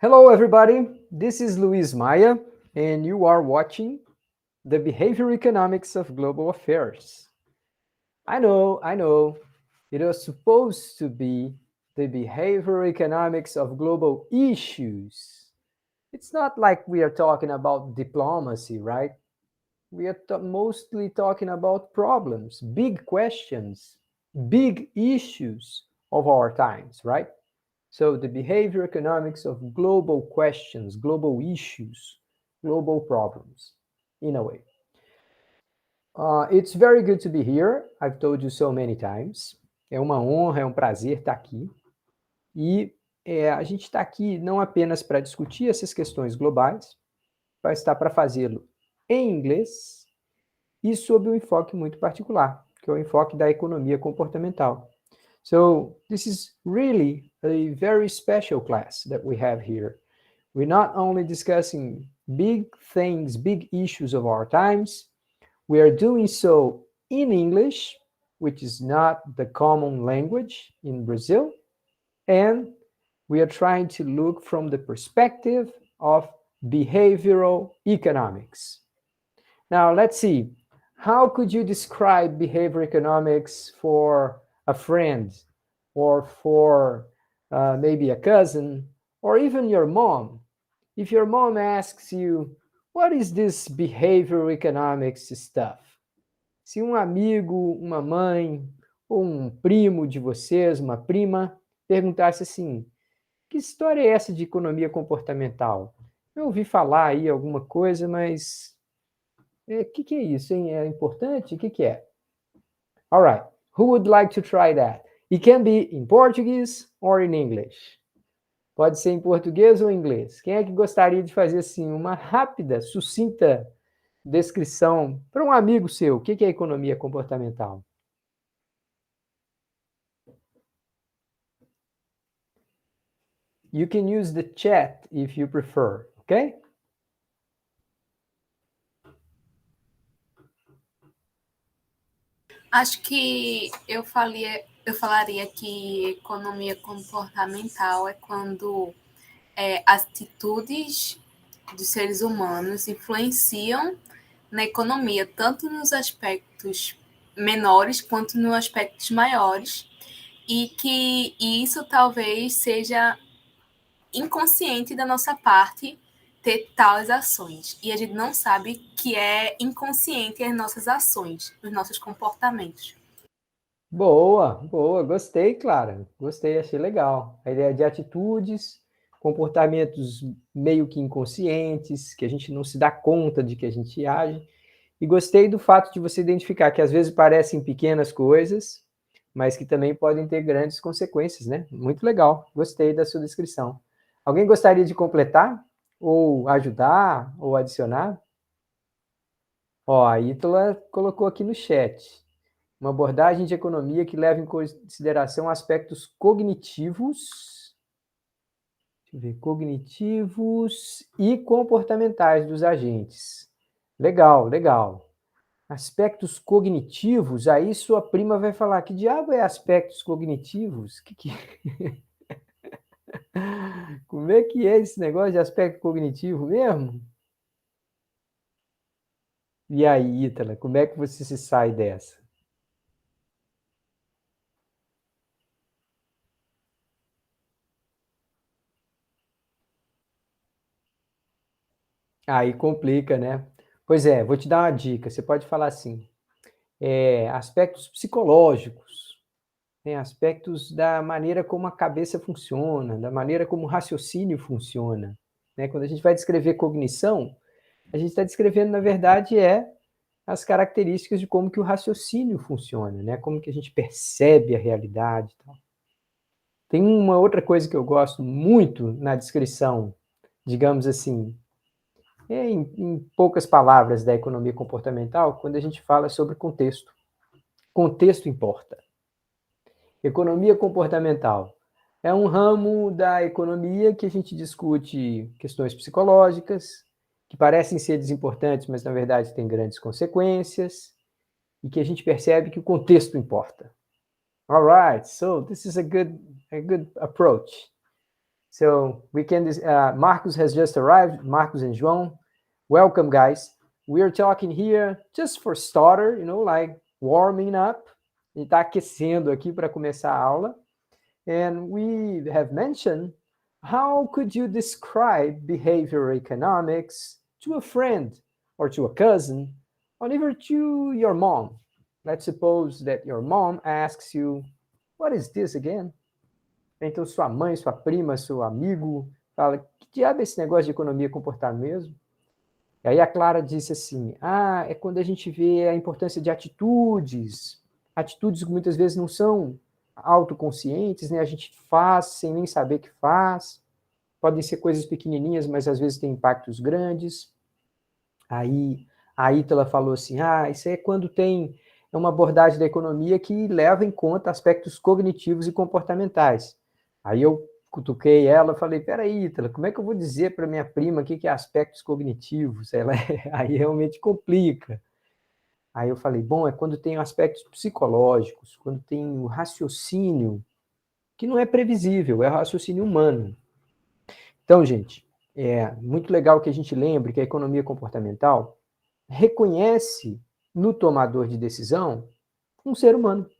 Hello, everybody. This is Luis Maya, and you are watching the Behavioral Economics of Global Affairs. I know, it was supposed to be the behavioral economics of global issues. It's not like we are talking about diplomacy, right? We are mostly talking about problems, big questions, big issues of our times, right? So the behavior economics of global questions, global issues, global problems, in a way. It's very good to be here. I've told you so many times. É uma honra, é um prazer estar aqui. E a gente está aqui não apenas para discutir essas questões globais, vai estar para fazê-lo em inglês e sob um enfoque muito particular, que é o enfoque da economia comportamental. So this is really a very special class that we have here. We're not only discussing big things, big issues of our times, we are doing so in English, which is not the common language in Brazil, and we are trying to look from the perspective of behavioral economics. Now, let's see. How could you describe behavioral economics for a friend or for maybe a cousin or even your mom? If your mom asks you, what is this behavioral economics stuff? Se um amigo, uma mãe ou um primo de vocês, uma prima, perguntasse assim, que história é essa de economia comportamental? Eu ouvi falar aí alguma coisa, mas que é isso, hein? É importante? O que é? All right. Who would like to try that? It can be in Portuguese or in English. Pode ser em português ou em inglês. Quem é que gostaria de fazer assim uma rápida, sucinta descrição para um amigo seu? O que é economia comportamental? You can use the chat if you prefer, ok? Acho que eu falaria que economia comportamental é quando atitudes dos seres humanos influenciam na economia, tanto nos aspectos menores quanto nos aspectos maiores, e que isso talvez seja inconsciente da nossa parte ter tais ações. E a gente não sabe que é inconsciente as nossas ações, os nossos comportamentos. Boa, boa, gostei, Clara. Gostei, achei legal. A ideia de atitudes, comportamentos meio que inconscientes, que a gente não se dá conta de que a gente age. E gostei do fato de você identificar que às vezes parecem pequenas coisas, mas que também podem ter grandes consequências, né? Muito legal. Gostei da sua descrição. Alguém gostaria de completar? Ou ajudar? Ou adicionar? Ó, a Ítala colocou aqui no chat. Uma abordagem de economia que leva em consideração aspectos cognitivos, deixa eu ver, cognitivos e comportamentais dos agentes. Legal, legal. Aspectos cognitivos, aí sua prima vai falar, que diabo é aspectos cognitivos? Como é que é esse negócio de aspecto cognitivo mesmo? E aí, Ítala, como é que você se sai dessa? Aí complica, né? Pois é, vou te dar uma dica. Você pode falar assim: aspectos psicológicos, né? Aspectos da maneira como a cabeça funciona, da maneira como o raciocínio funciona. Né? Quando a gente vai descrever cognição, a gente está descrevendo, na verdade, as características de como que o raciocínio funciona, né? Como que a gente percebe a realidade. Tal. Tem uma outra coisa que eu gosto muito na descrição, digamos assim, em poucas palavras da economia comportamental, quando a gente fala sobre contexto. Contexto importa. Economia comportamental é um ramo da economia que a gente discute questões psicológicas, que parecem ser desimportantes, mas na verdade têm grandes consequências, e que a gente percebe que o contexto importa. All right, so this is a good approach. So we can, Marcos has just arrived, Marcos and João. Welcome, guys. We are talking here just for starter, like warming up. A gente está aquecendo aqui para começar a aula. And we have mentioned, how could you describe behavioral economics to a friend or to a cousin or even to your mom? Let's suppose that your mom asks you, what is this again? Então sua mãe, sua prima, seu amigo fala, que diabo é esse negócio de economia comportamental mesmo? E aí a Clara disse assim, é quando a gente vê a importância de atitudes que muitas vezes não são autoconscientes, né? A gente faz sem nem saber que faz, podem ser coisas pequenininhas, mas às vezes têm impactos grandes. Aí a Ítala falou assim, isso é quando tem uma abordagem da economia que leva em conta aspectos cognitivos e comportamentais. Aí eu cutuquei ela, falei, peraí, Ítala, como é que eu vou dizer para minha prima o que é aspectos cognitivos? Aí realmente complica. Aí eu falei, bom, é quando tem aspectos psicológicos, quando tem o raciocínio, que não é previsível, é o raciocínio humano. Então, gente, é muito legal que a gente lembre que a economia comportamental reconhece no tomador de decisão um ser humano,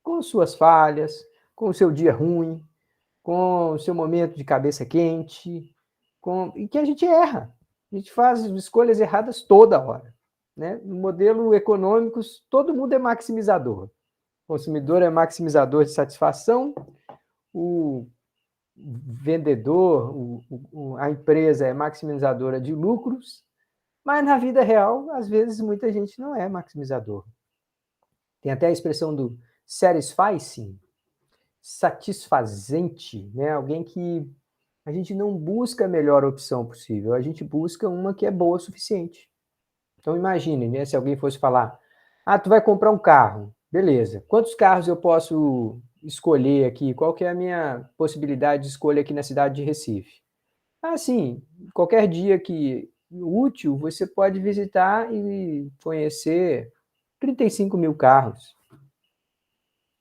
com suas falhas, com o seu dia ruim, com o seu momento de cabeça quente, e que a gente erra. A gente faz escolhas erradas toda hora. Né? No modelo econômico, todo mundo é maximizador. O consumidor é maximizador de satisfação, o vendedor, a empresa é maximizadora de lucros, mas na vida real, às vezes, muita gente não é maximizador. Tem até a expressão do satisficing, satisfazente, né? Alguém que a gente não busca a melhor opção possível, a gente busca uma que é boa o suficiente. Então imagine, né, se alguém fosse falar, tu vai comprar um carro, beleza, quantos carros eu posso escolher aqui? Qual que é a minha possibilidade de escolha aqui na cidade de Recife? Sim, qualquer dia que útil, você pode visitar e conhecer 35 mil carros.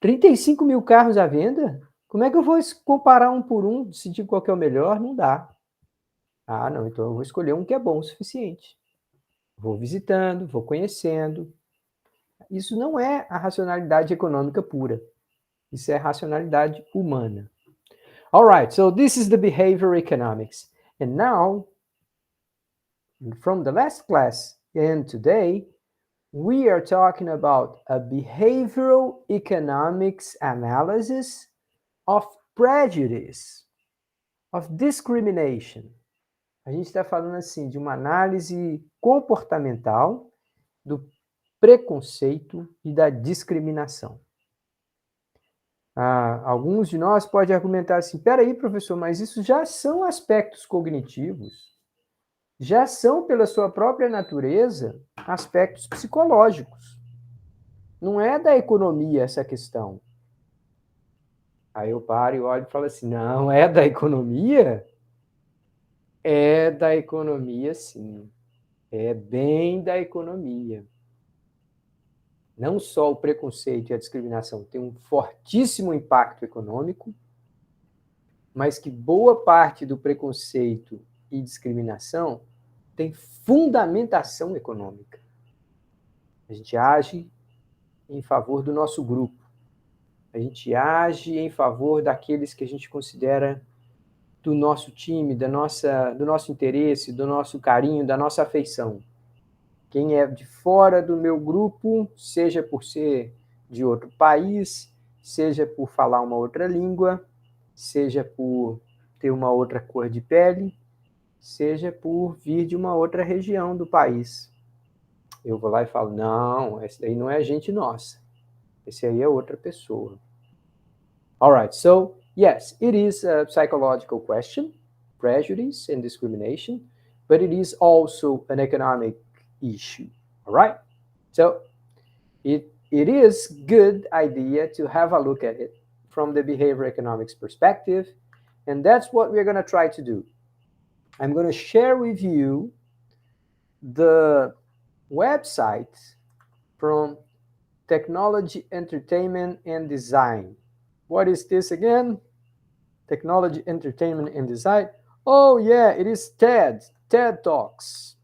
35 mil carros à venda? Como é que eu vou comparar um por um, decidir qual que é o melhor? Não dá. Não, então eu vou escolher um que é bom o suficiente. Vou visitando, vou conhecendo. Isso não é a racionalidade econômica pura. Isso é a racionalidade humana. All right, so this is the behavioral economics. And now, from the last class and today, we are talking about a behavioral economics analysis of prejudice, of discrimination. A gente está falando assim de uma análise comportamental do preconceito e da discriminação. Alguns de nós podem argumentar assim, peraí, professor, mas isso já são aspectos cognitivos, já são, pela sua própria natureza, aspectos psicológicos. Não é da economia essa questão. Aí eu paro e olho e falo assim, não, é da economia? É da economia, sim. É bem da economia. Não só o preconceito e a discriminação têm um fortíssimo impacto econômico, mas que boa parte do preconceito e discriminação tem fundamentação econômica. A gente age em favor do nosso grupo. A gente age em favor daqueles que a gente considera do nosso time, do nosso interesse, do nosso carinho, da nossa afeição. Quem é de fora do meu grupo, seja por ser de outro país, seja por falar uma outra língua, seja por ter uma outra cor de pele, seja por vir de uma outra região do país. Eu vou lá e falo, não, esse daí não é gente nossa. Esse aí é outra pessoa. All right, so yes, it is a psychological question, prejudice and discrimination, but it is also an economic issue. All right, so it is good idea to have a look at it from the behavioral economics perspective, and that's what we're going to try to do. I'm going to share with you the website from Technology, Entertainment, and Design. What is this again? Technology, Entertainment, and Design. Oh, yeah, it is TED Talks.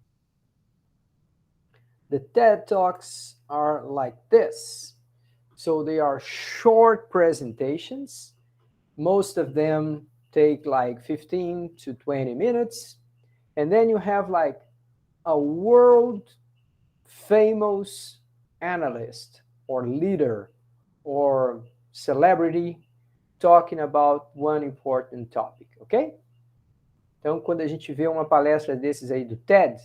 The TED Talks are like this. So they are short presentations. Most of them take like 15 to 20 minutes. And then you have like a world famous analyst or leader or celebrity talking about one important topic, ok? Então, quando a gente vê uma palestra desses aí do TED,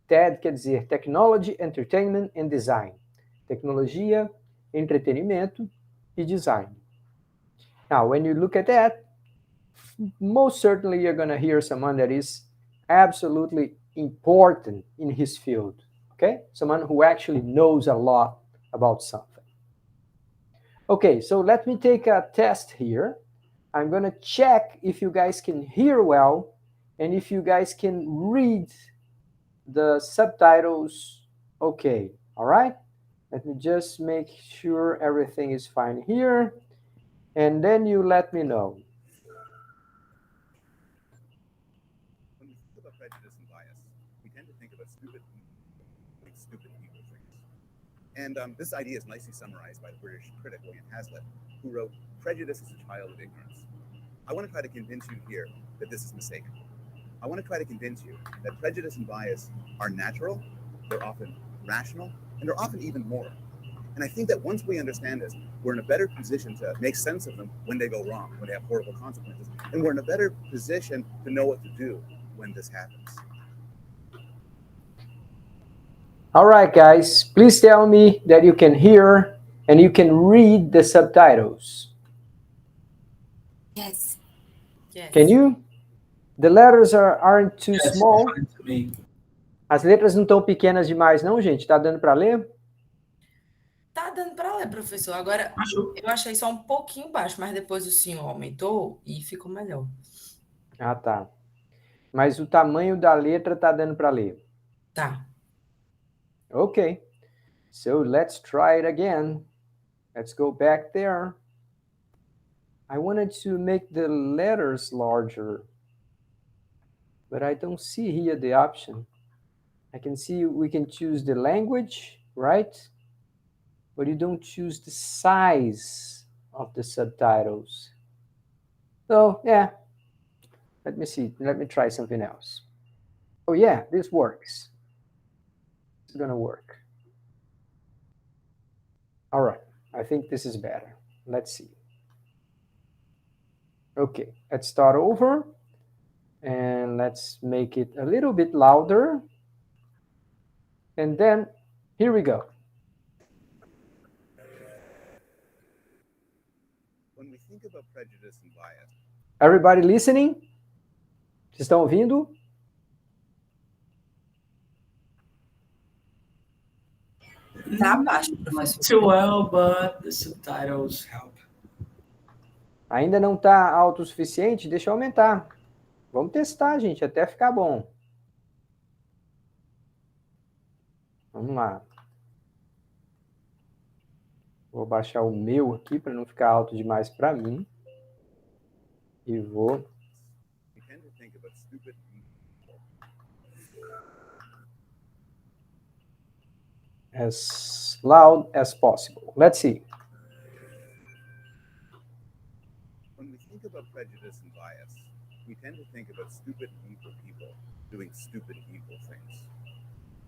TED quer dizer Technology, Entertainment and Design. Tecnologia, entretenimento e design. Now, when you look at that, most certainly you're going to hear someone that is absolutely important in his field, okay? Someone who actually knows a lot about something. Okay, so let me take a test here. I'm going to check if you guys can hear well and if you guys can read the subtitles okay, all right? Let me just make sure everything is fine here, and then you let me know. When we think about prejudice and bias, we tend to think about stupid people things. And this idea is nicely summarized by the British critic William Hazlitt, who wrote, "Prejudice is a child of ignorance." I want to try to convince you here that this is mistaken. I want to try to convince you that prejudice and bias are natural, they're often rational, and they're often even moral. And I think that once we understand this, we're in a better position to make sense of them when they go wrong, when they have horrible consequences. And we're in a better position to know what to do when this happens. All right, guys, please tell me that you can hear and you can read the subtitles. Yes. Yes. Can you? The letters aren't too Yes, small. fine to me. As letras não estão pequenas demais, não, gente? Tá dando para ler? Tá dando para ler, professor. Agora, eu achei só um pouquinho baixo, mas depois o senhor aumentou e ficou melhor. Ah, tá. Mas o tamanho da letra tá dando para ler. Tá. Okay. So let's try it again. Let's go back there. I wanted to make the letters larger, but I don't see here the option. I can see we can choose the language, right? But you don't choose the size of the subtitles. So, yeah. Let me see. Let me try something else. Oh, yeah, this works. It's gonna work. All right. I think this is better. Let's see. Okay, let's start over. And let's make it a little bit louder. And then, here we go. When we think about prejudice and bias, Everybody listening? Vocês estão ouvindo? Tá baixo, professor. Not too well, but the subtitles help. Ainda não está alto o suficiente? Deixa eu aumentar. Vamos testar, gente, até ficar bom. Vamos lá. Vou baixar o meu aqui para não ficar alto demais para mim. E vou... we tend to think about stupid people. as loud as possible. Let's see. When we think about prejudice and bias, we tend to think about stupid, evil people doing stupid, evil things.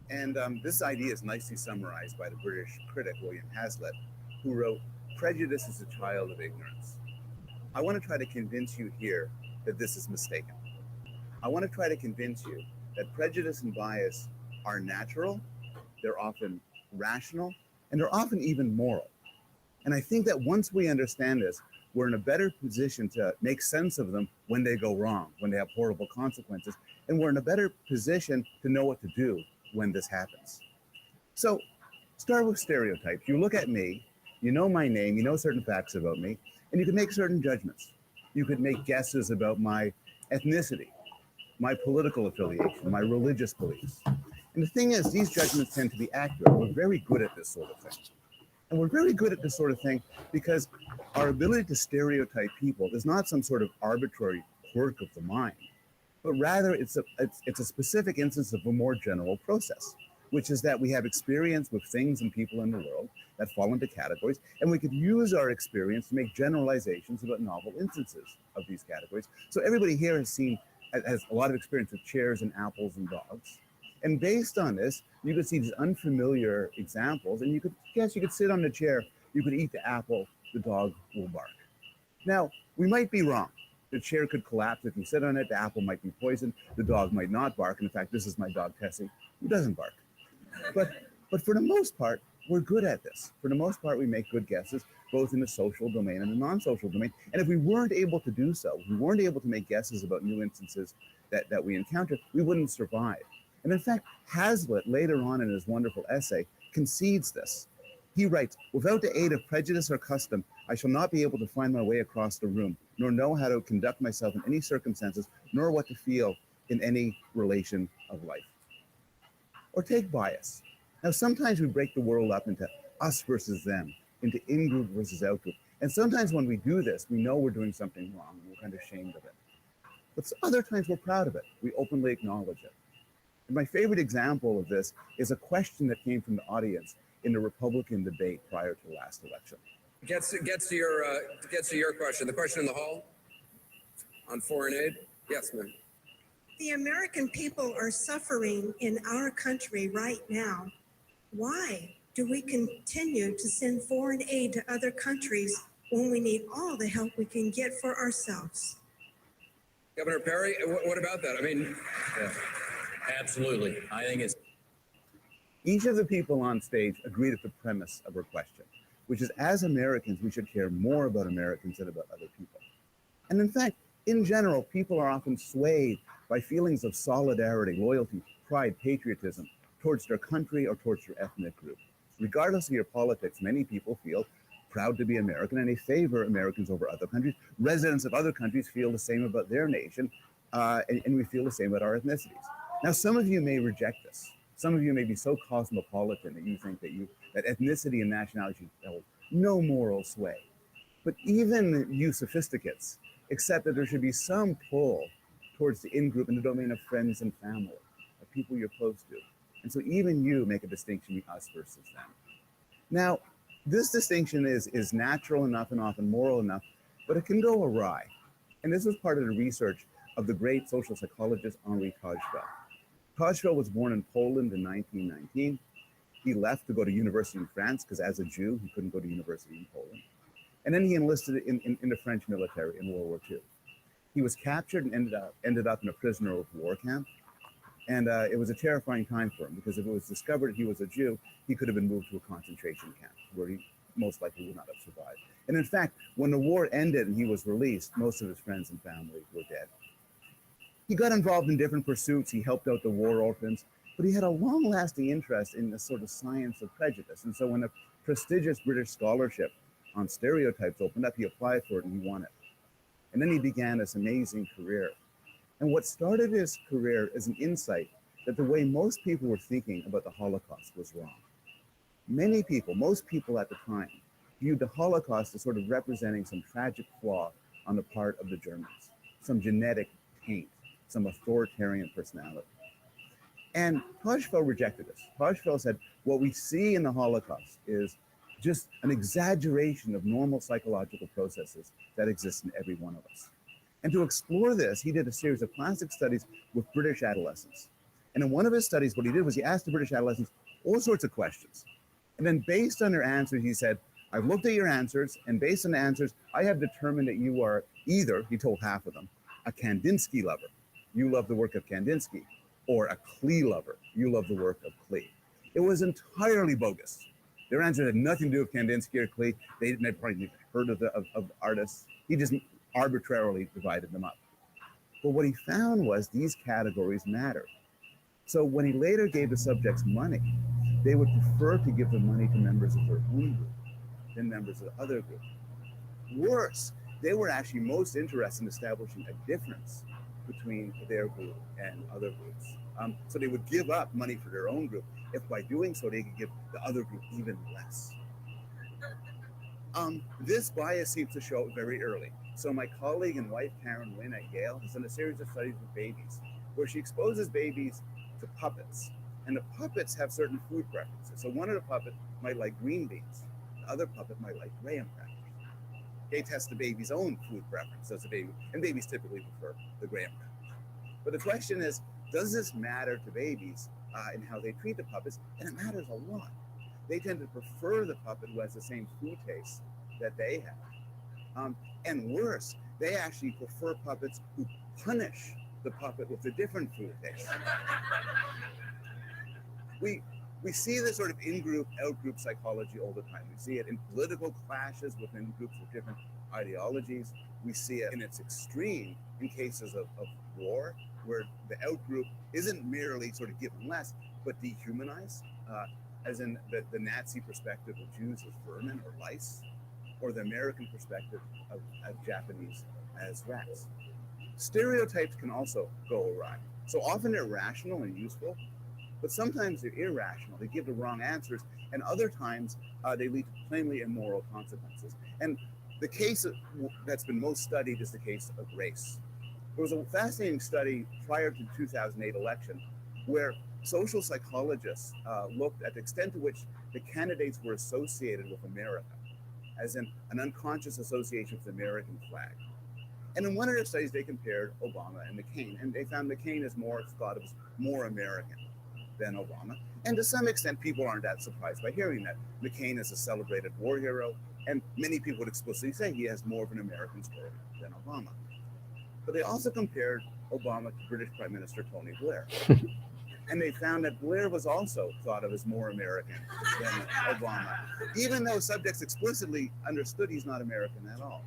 And this idea is nicely summarized by the British critic William Hazlitt, who wrote, "Prejudice is a child of ignorance." I want to try to convince you here that this is mistaken. I want to try to convince you that prejudice and bias are natural, they're often rational, and they're often even moral. And I think that once we understand this, we're in a better position to make sense of them when they go wrong, when they have horrible consequences, and we're in a better position to know what to do when this happens. So start with stereotypes. You look at me, you know my name, you know certain facts about me, and you can make certain judgments. You could make guesses about my ethnicity, my political affiliation, my religious beliefs. And the thing is, these judgments tend to be accurate. We're very good at this sort of thing. And we're very good at this sort of thing because our ability to stereotype people is not some sort of arbitrary quirk of the mind, but rather it's a specific instance of a more general process, which is that we have experience with things and people in the world that fall into categories, and we could use our experience to make generalizations about novel instances of these categories. So everybody here has a lot of experience with chairs and apples and dogs. And based on this, you could see these unfamiliar examples, and you could sit on the chair, you could eat the apple, the dog will bark. Now, we might be wrong. The chair could collapse if you sit on it, the apple might be poisoned, the dog might not bark. And in fact, this is my dog, Tessie, who doesn't bark. But for the most part, we're good at this. For the most part, we make good guesses, both in the social domain and the non-social domain. And if we weren't able to do so, we weren't able to make guesses about new instances that we encounter, we wouldn't survive. And in fact, Hazlitt, later on in his wonderful essay, concedes this. He writes, "Without the aid of prejudice or custom, I shall not be able to find my way across the room, nor know how to conduct myself in any circumstances, nor what to feel in any relation of life." Or take bias. Now, sometimes we break the world up into us versus them, into in-group versus out-group. And sometimes when we do this, we know we're doing something wrong, and we're kind of ashamed of it. But other times we're proud of it. We openly acknowledge it. And my favorite example of this is a question that came from the audience in the Republican debate prior to the last election. Gets to your question. The question in the hall on foreign aid. Yes, ma'am. The American people are suffering in our country right now. Why do we continue to send foreign aid to other countries when we need all the help we can get for ourselves? Governor Perry, what about that? I mean, yeah, absolutely. I think it's. Each of the people on stage agreed with the premise of her question, which is, as Americans, we should care more about Americans than about other people. And in fact, in general, people are often swayed by feelings of solidarity, loyalty, pride, patriotism towards their country or towards their ethnic group. Regardless of your politics, many people feel proud to be American and they favor Americans over other countries. Residents of other countries feel the same about their nation, and we feel the same about our ethnicities. Now, some of you may reject this. Some of you may be so cosmopolitan that you think that ethnicity and nationality hold no moral sway. But even you sophisticates accept that there should be some pull towards the in-group in the domain of friends and family, of people you're close to. And so even you make a distinction between us versus them. Now, this distinction is natural enough and often moral enough, but it can go awry. And this was part of the research of the great social psychologist Henri Tajfel. Tajfel was born in Poland in 1919. He left to go to university in France because as a Jew, he couldn't go to university in Poland. And then he enlisted in the French military in World War II. He was captured and ended up in a prisoner of war camp. And it was a terrifying time for him because if it was discovered he was a Jew, he could have been moved to a concentration camp where he most likely would not have survived. And in fact, when the war ended and he was released, most of his friends and family were dead. He got involved in different pursuits. He helped out the war orphans, but he had a long-lasting interest in the sort of science of prejudice. And so when a prestigious British scholarship on stereotypes opened up, he applied for it and he won it. And then he began this amazing career. And what started his career is an insight that the way most people were thinking about the Holocaust was wrong. Many people, most people at the time, viewed the Holocaust as sort of representing some tragic flaw on the part of the Germans, some genetic taint, some authoritarian personality. And Tajfel rejected this. Tajfel said, what we see in the Holocaust is just an exaggeration of normal psychological processes that exist in every one of us. And to explore this, he did a series of classic studies with British adolescents. And in one of his studies, what he did was he asked the British adolescents all sorts of questions. And then based on their answers, he said, I've looked at your answers, and based on the answers, I have determined that you are either, he told half of them, a Kandinsky lover. You love the work of Kandinsky, or a Klee lover. You love the work of Klee. It was entirely bogus. Their answers had nothing to do with Kandinsky or Klee. They probably heard of artists. He just arbitrarily divided them up. But what he found was these categories mattered. So when he later gave the subjects money, they would prefer to give the money to members of their own group than members of the other group. Worse, they were actually most interested in establishing a difference between their group and other groups. So they would give up money for their own group if by doing so they could give the other group even less. This bias seems to show up very early. So my colleague and wife, Karen Wynn at Yale, has done a series of studies with babies where she exposes babies to puppets. And the puppets have certain food preferences. So one of the puppets might like green beans. The other puppet might like graham crackers. They test the baby's own food preference as a baby, and babies typically prefer the graham crackers. But the question is, does this matter to babies in how they treat the puppets? And it matters a lot. They tend to prefer the puppet who has the same food taste that they have. And worse, they actually prefer puppets who punish the puppet with a different food taste. We see this sort of in-group, out-group psychology all the time. We see it in political clashes within groups with different ideologies. We see it in its extreme in cases of war, where the out-group isn't merely sort of given less, but dehumanized, as in the Nazi perspective of Jews as vermin or lice, or the American perspective of Japanese as rats. Stereotypes can also go awry. So often they're rational and useful, but sometimes they're irrational. They give the wrong answers, and other times they lead to plainly immoral consequences. And the case that's been most studied is the case of race. There was a fascinating study prior to the 2008 election where social psychologists looked at the extent to which the candidates were associated with America, as in an unconscious association with the American flag. And in one of their studies, they compared Obama and McCain, and they found McCain is thought of as more American than Obama. And to some extent, people aren't that surprised by hearing that. McCain is a celebrated war hero, and many people would explicitly say he has more of an American story than Obama. But they also compared Obama to British Prime Minister Tony Blair. And they found that Blair was also thought of as more American than Obama, even though subjects explicitly understood he's not American at all.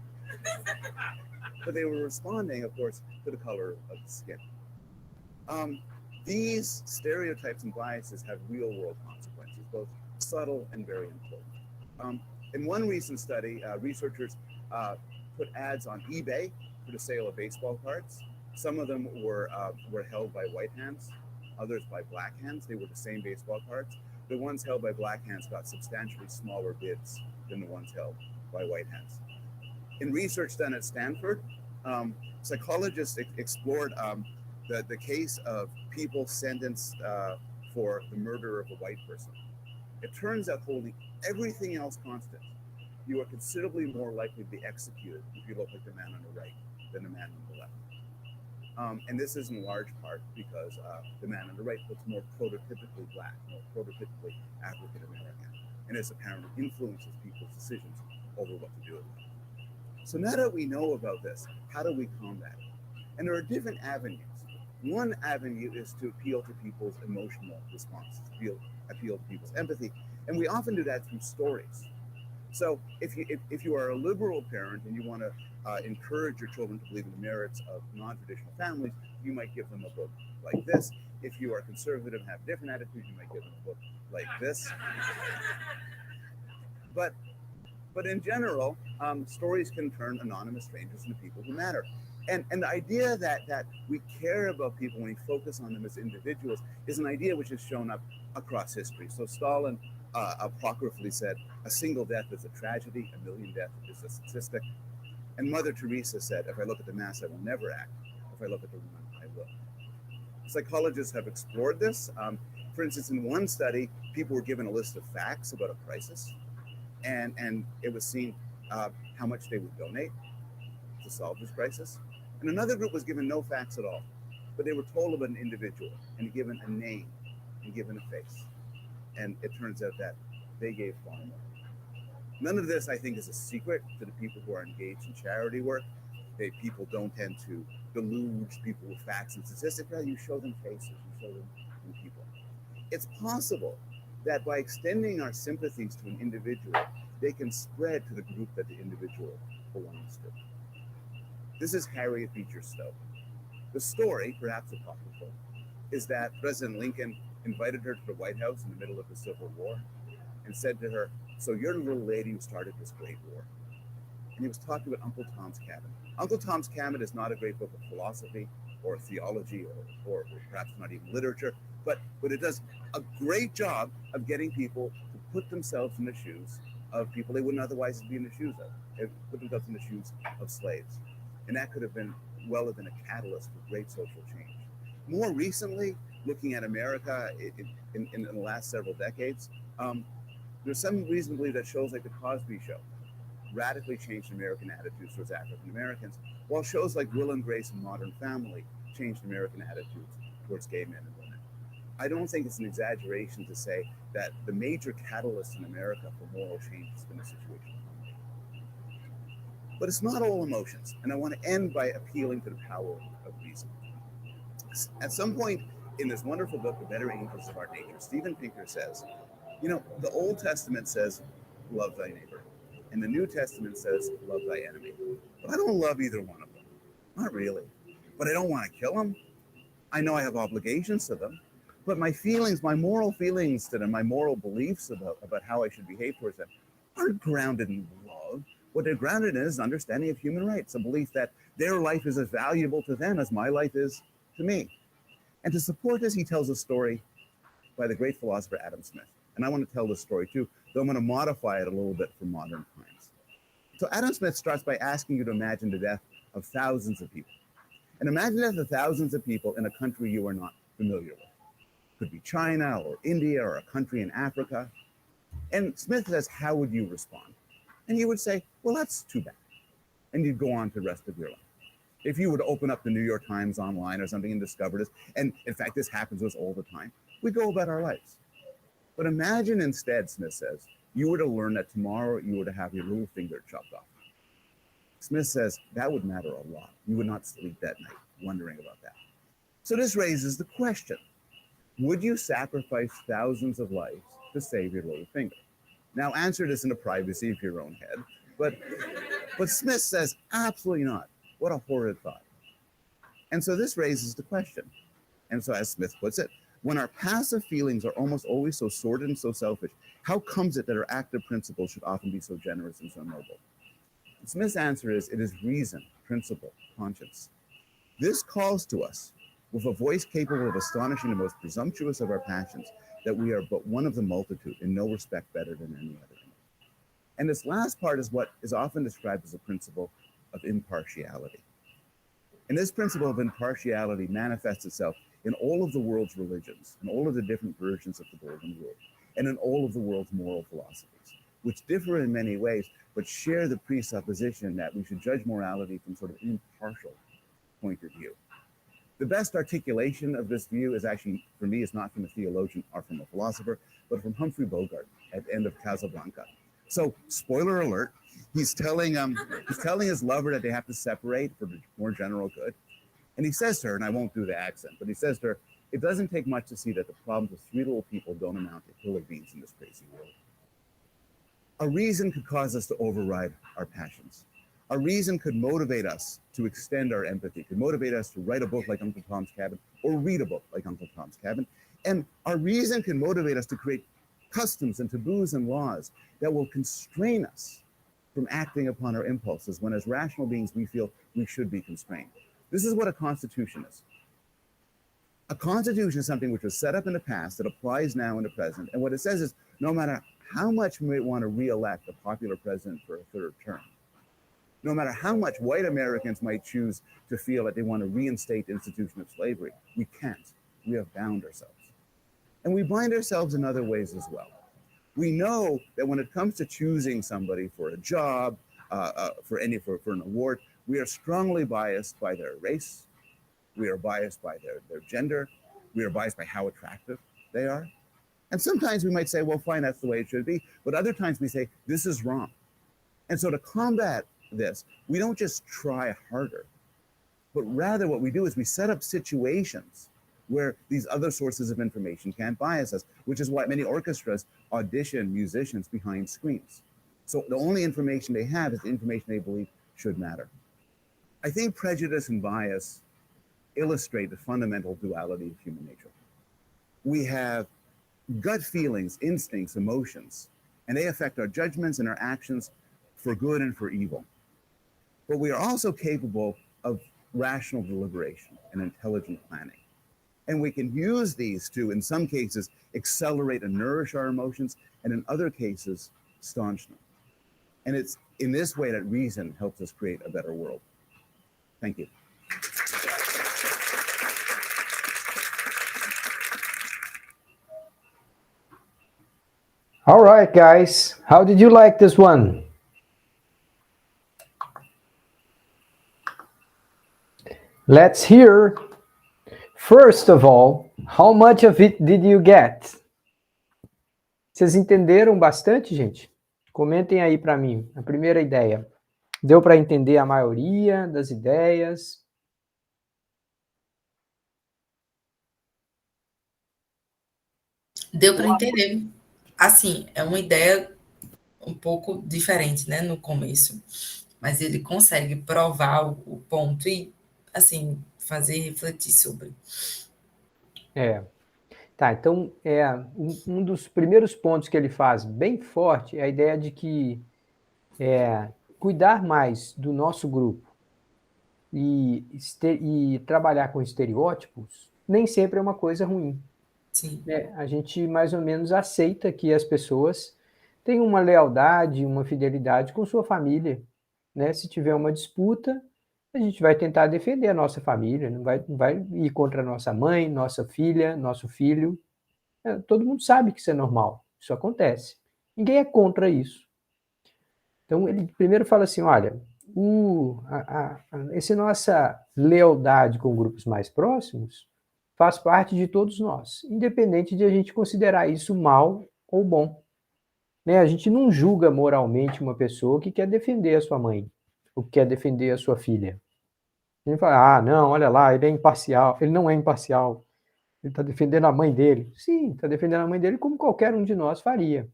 But they were responding, of course, to the color of the skin. These stereotypes and biases have real-world consequences, both subtle and very important. In one recent study, researchers put ads on eBay for the sale of baseball cards. Some of them were held by white hands, others by black hands. They were the same baseball cards. The ones held by black hands got substantially smaller bids than the ones held by white hands. In research done at Stanford, psychologists explored the case of people sentenced for the murder of a white person. It turns out, holding everything else constant, you are considerably more likely to be executed if you look like the man on the right than the man on the left. And this is in large part because the man on the right looks more prototypically black, more prototypically African American, and this apparently influences people's decisions over what to do with it. So now that we know about this, how do we combat it? And there are different avenues. One avenue is to appeal to people's emotional responses, appeal to people's empathy, and we often do that through stories. So if you are a liberal parent and you want to encourage your children to believe in the merits of non-traditional families, you might give them a book like this. If you are conservative and have different attitudes, you might give them a book like this. But in general, stories can turn anonymous strangers into people who matter. And the idea that we care about people when we focus on them as individuals is an idea which has shown up across history. So Stalin apocryphally said, a single death is a tragedy, a million deaths is a statistic. And Mother Teresa said, if I look at the mass, I will never act. If I look at the woman, I will. Psychologists have explored this. For instance, in one study, people were given a list of facts about a crisis, and it was seen how much they would donate to solve this crisis. And another group was given no facts at all, but they were told about an individual and given a name and given a face. And it turns out that they gave far more. None of this, I think, is a secret to the people who are engaged in charity work. People don't tend to deluge people with facts and statistics. Rather, you show them faces, you show them people. It's possible that by extending our sympathies to an individual, they can spread to the group that the individual belongs to. This is Harriet Beecher Stowe. The story, perhaps apocryphal, is that President Lincoln invited her to the White House in the middle of the Civil War and said to her, so you're the little lady who started this great war. And he was talking about Uncle Tom's Cabin. Uncle Tom's Cabin is not a great book of philosophy or theology or perhaps not even literature, but it does a great job of getting people to put themselves in the shoes of people they wouldn't otherwise be in the shoes of. It put themselves in the shoes of slaves. And that could have been well have been a catalyst for great social change. More recently, looking at America in the last several decades, there's some reason to believe that shows like The Cosby Show radically changed American attitudes towards African Americans, while shows like Will and Grace and Modern Family changed American attitudes towards gay men and women. I don't think it's an exaggeration to say that the major catalyst in America for moral change has been the situation. But it's not all emotions, and I want to end by appealing to the power of reason. At some point in this wonderful book, The Better Angels of Our Nature, Steven Pinker says, you know, the Old Testament says, love thy neighbor, and the New Testament says, love thy enemy. But I don't love either one of them, not really. But I don't want to kill them. I know I have obligations to them, but my feelings, my moral feelings to them, my moral beliefs about how I should behave towards them aren't grounded in love. What they're grounded in is an understanding of human rights, a belief that their life is as valuable to them as my life is to me. And to support this, he tells a story by the great philosopher Adam Smith. And I want to tell this story too, though I'm going to modify it a little bit for modern times. So Adam Smith starts by asking you to imagine the death of thousands of people. And imagine the death of thousands of people in a country you are not familiar with. Could be China or India or a country in Africa. And Smith says, how would you respond? And you would say, well, that's too bad. And you'd go on to the rest of your life. If you would open up the New York Times online or something and discover this, and in fact, this happens to us all the time, we go about our lives. But imagine instead, Smith says, you were to learn that tomorrow you were to have your little finger chopped off. Smith says that would matter a lot. You would not sleep that night wondering about that. So this raises the question, would you sacrifice thousands of lives to save your little finger? Now answer this in the privacy of your own head, but Smith says absolutely not. What a horrid thought. And so this raises the question. And so as Smith puts it, when our passive feelings are almost always so sordid and so selfish, how comes it that our active principles should often be so generous and so noble? And Smith's answer is, it is reason, principle, conscience. This calls to us with a voice capable of astonishing the most presumptuous of our passions, that we are but one of the multitude, in no respect better than any other. And this last part is what is often described as a principle of impartiality. And this principle of impartiality manifests itself in all of the world's religions, in all of the different versions of the golden rule, and in all of the world's moral philosophies, which differ in many ways, but share the presupposition that we should judge morality from sort of an impartial point of view. The best articulation of this view is actually, for me, is not from a theologian or from a philosopher, but from Humphrey Bogart at the end of Casablanca. So, spoiler alert, he's telling his lover that they have to separate for the more general good. And he says to her, and I won't do the accent, but he says to her, it doesn't take much to see that the problems of three little people don't amount to killer beans in this crazy world. A reason could cause us to override our passions. A reason could motivate us to extend our empathy, could motivate us to write a book like Uncle Tom's Cabin or read a book like Uncle Tom's Cabin. And our reason can motivate us to create customs and taboos and laws that will constrain us from acting upon our impulses when as rational beings we feel we should be constrained. This is what a constitution is. A constitution is something which was set up in the past that applies now in the present. And what it says is no matter how much we might want to re-elect a popular president for a third term, no matter how much white Americans might choose to feel that they want to reinstate the institution of slavery, we can't. We have bound ourselves. And we bind ourselves in other ways as well. We know that when it comes to choosing somebody for a job, for an award, we are strongly biased by their race. We are biased by their gender. We are biased by how attractive they are. And sometimes we might say, well, fine, that's the way it should be. But other times we say, this is wrong. And so to combat this, we don't just try harder, but rather what we do is we set up situations where these other sources of information can't bias us, which is why many orchestras audition musicians behind screens. So the only information they have is the information they believe should matter. I think prejudice and bias illustrate the fundamental duality of human nature. We have gut feelings, instincts, emotions, and they affect our judgments and our actions for good and for evil. But we are also capable of rational deliberation and intelligent planning. And we can use these to, in some cases, accelerate and nourish our emotions, and in other cases, staunch them. And it's in this way that reason helps us create a better world. Thank you. All right, guys. How did you like this one? Let's hear, first of all, how much of it did you get? Vocês entenderam bastante, gente? Comentem aí para mim, a primeira ideia. Deu para entender a maioria das ideias? Deu para entender. Assim, é uma ideia um pouco diferente, né, no começo, mas ele consegue provar o ponto e, assim, fazer refletir sobre. Tá, então, um dos primeiros pontos que ele faz bem forte é a ideia de que cuidar mais do nosso grupo e trabalhar com estereótipos nem sempre é uma coisa ruim. Sim. A gente mais ou menos aceita que as pessoas têm uma lealdade, uma fidelidade com sua família, né? Se tiver uma disputa, a gente vai tentar defender a nossa família, não vai ir contra a nossa mãe, nossa filha, nosso filho. Todo mundo sabe que isso é normal, isso acontece. Ninguém é contra isso. Então, ele primeiro fala assim, olha, essa nossa lealdade com grupos mais próximos faz parte de todos nós, independente de a gente considerar isso mal ou bom. Né? A gente não julga moralmente uma pessoa que quer defender a sua mãe, ou que quer defender a sua filha. A gente fala, não, olha lá, ele é imparcial. Ele não é imparcial. Ele está defendendo a mãe dele. Sim, está defendendo a mãe dele como qualquer um de nós faria.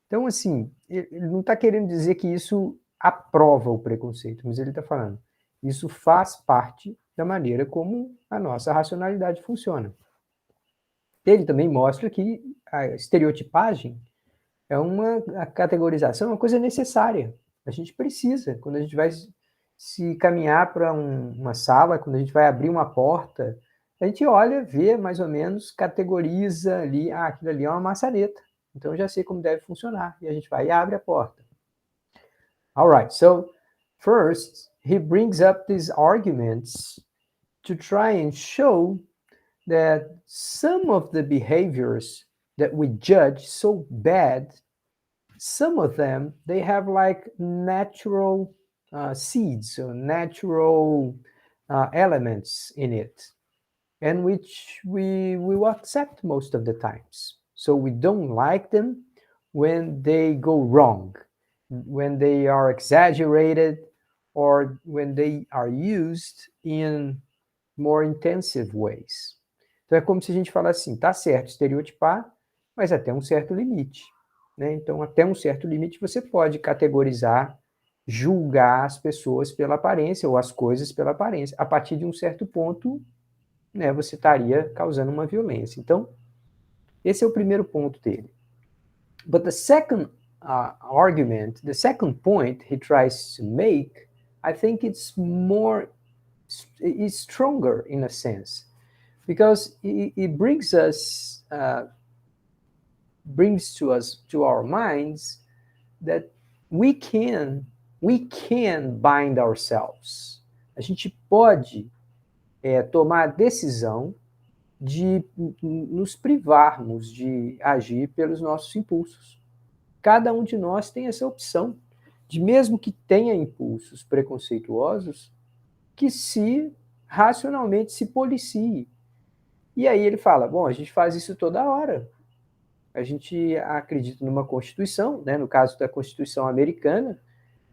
Então, assim, ele não está querendo dizer que isso aprova o preconceito, mas ele está falando, isso faz parte da maneira como a nossa racionalidade funciona. Ele também mostra que a estereotipagem a categorização é uma coisa necessária. A gente precisa, quando a gente vai se caminhar para uma sala, quando a gente vai abrir uma porta, a gente olha, vê mais ou menos, categoriza ali, aquilo ali é uma maçaneta, então eu já sei como deve funcionar, e a gente vai e abre a porta. All right, so first, he brings up these arguments to try and show that some of the behaviors that we judge so bad, some of them, they have like natural seeds or natural elements in it, and which we will accept most of the times. So we don't like them when they go wrong, when they are exaggerated, or when they are used in more intensive ways. Então é como se a gente falasse assim, tá certo estereotipar, mas até um certo limite. Né? Então, até um certo limite você pode categorizar, julgar as pessoas pela aparência ou as coisas pela aparência. A partir de um certo ponto, né, você estaria causando uma violência. Então, esse é o primeiro ponto dele. But the second argument, the second point he tries to make, I think it's stronger in a sense, because it brings to our minds that we can bind ourselves. A gente pode tomar a decisão de nos privarmos de agir pelos nossos impulsos. Cada um de nós tem essa opção de, mesmo que tenha impulsos preconceituosos, que racionalmente se policie. E aí ele fala, bom, a gente faz isso toda hora. A gente acredita numa Constituição, né, no caso da Constituição americana,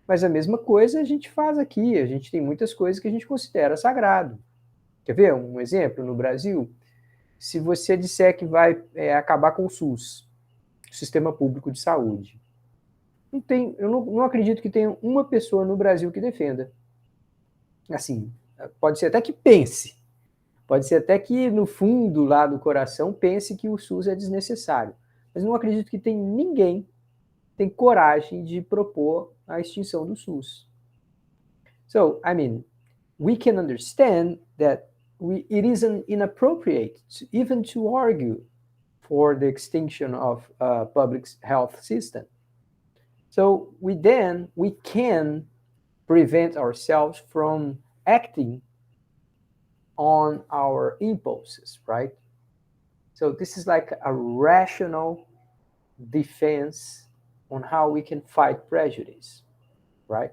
mas a mesma coisa a gente faz aqui. A gente tem muitas coisas que a gente considera sagrado. Quer ver um exemplo? No Brasil, se você disser que vai acabar com o SUS, o Sistema Público de Saúde, eu não acredito que tenha uma pessoa no Brasil que defenda. Assim, pode ser até que pense, pode ser até que no fundo lá do coração pense que o SUS é desnecessário, mas não acredito que ninguém tem coragem de propor a extinção do SUS. So, I mean, we can understand that it is inappropriate even to argue for the extinction of a public health system. So we can prevent ourselves from acting on our impulses, right? So this is like a rational defense on how we can fight prejudice, right?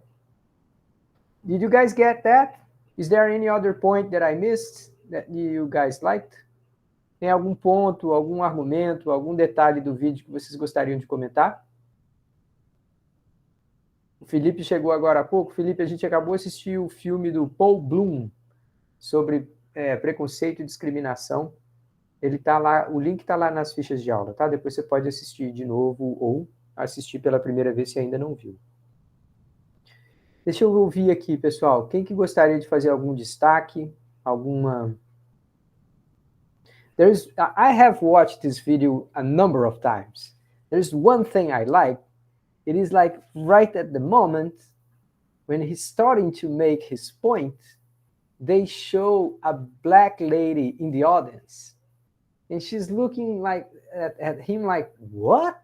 Did you guys get that? Is there any other point that I missed that you guys liked? Tem algum ponto, algum argumento, algum detalhe do vídeo que vocês gostariam de comentar? O Felipe chegou agora há pouco. Felipe, a gente acabou de assistir o filme do Paul Bloom sobre preconceito e discriminação. Ele tá lá, o link está lá nas fichas de aula, tá? Depois você pode assistir de novo ou assistir pela primeira vez se ainda não viu. Deixa eu ouvir aqui, pessoal. Quem que gostaria de fazer algum destaque? Alguma... I have watched this video a number of times. There's one thing I like. It is like right at the moment, when he's starting to make his point, they show a black lady in the audience. And she's looking like at him like, what?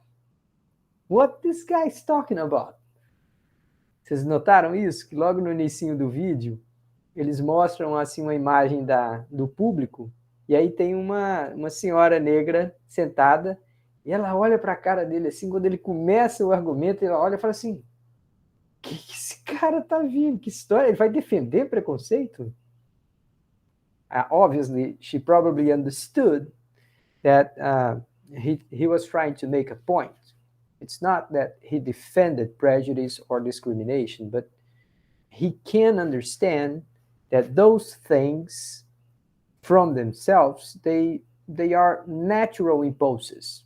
What this guy is talking about? Vocês notaram isso? Que logo no início do vídeo, eles mostram assim uma imagem do público, e aí tem uma senhora negra sentada, e ela olha para a cara dele assim, quando ele começa o argumento, ela olha e fala assim, que esse cara tá vindo? Que história? Ele vai defender preconceito? Obviously, she probably understood that he was trying to make a point. It's not that he defended prejudice or discrimination, but he can understand that those things from themselves, they are natural impulses.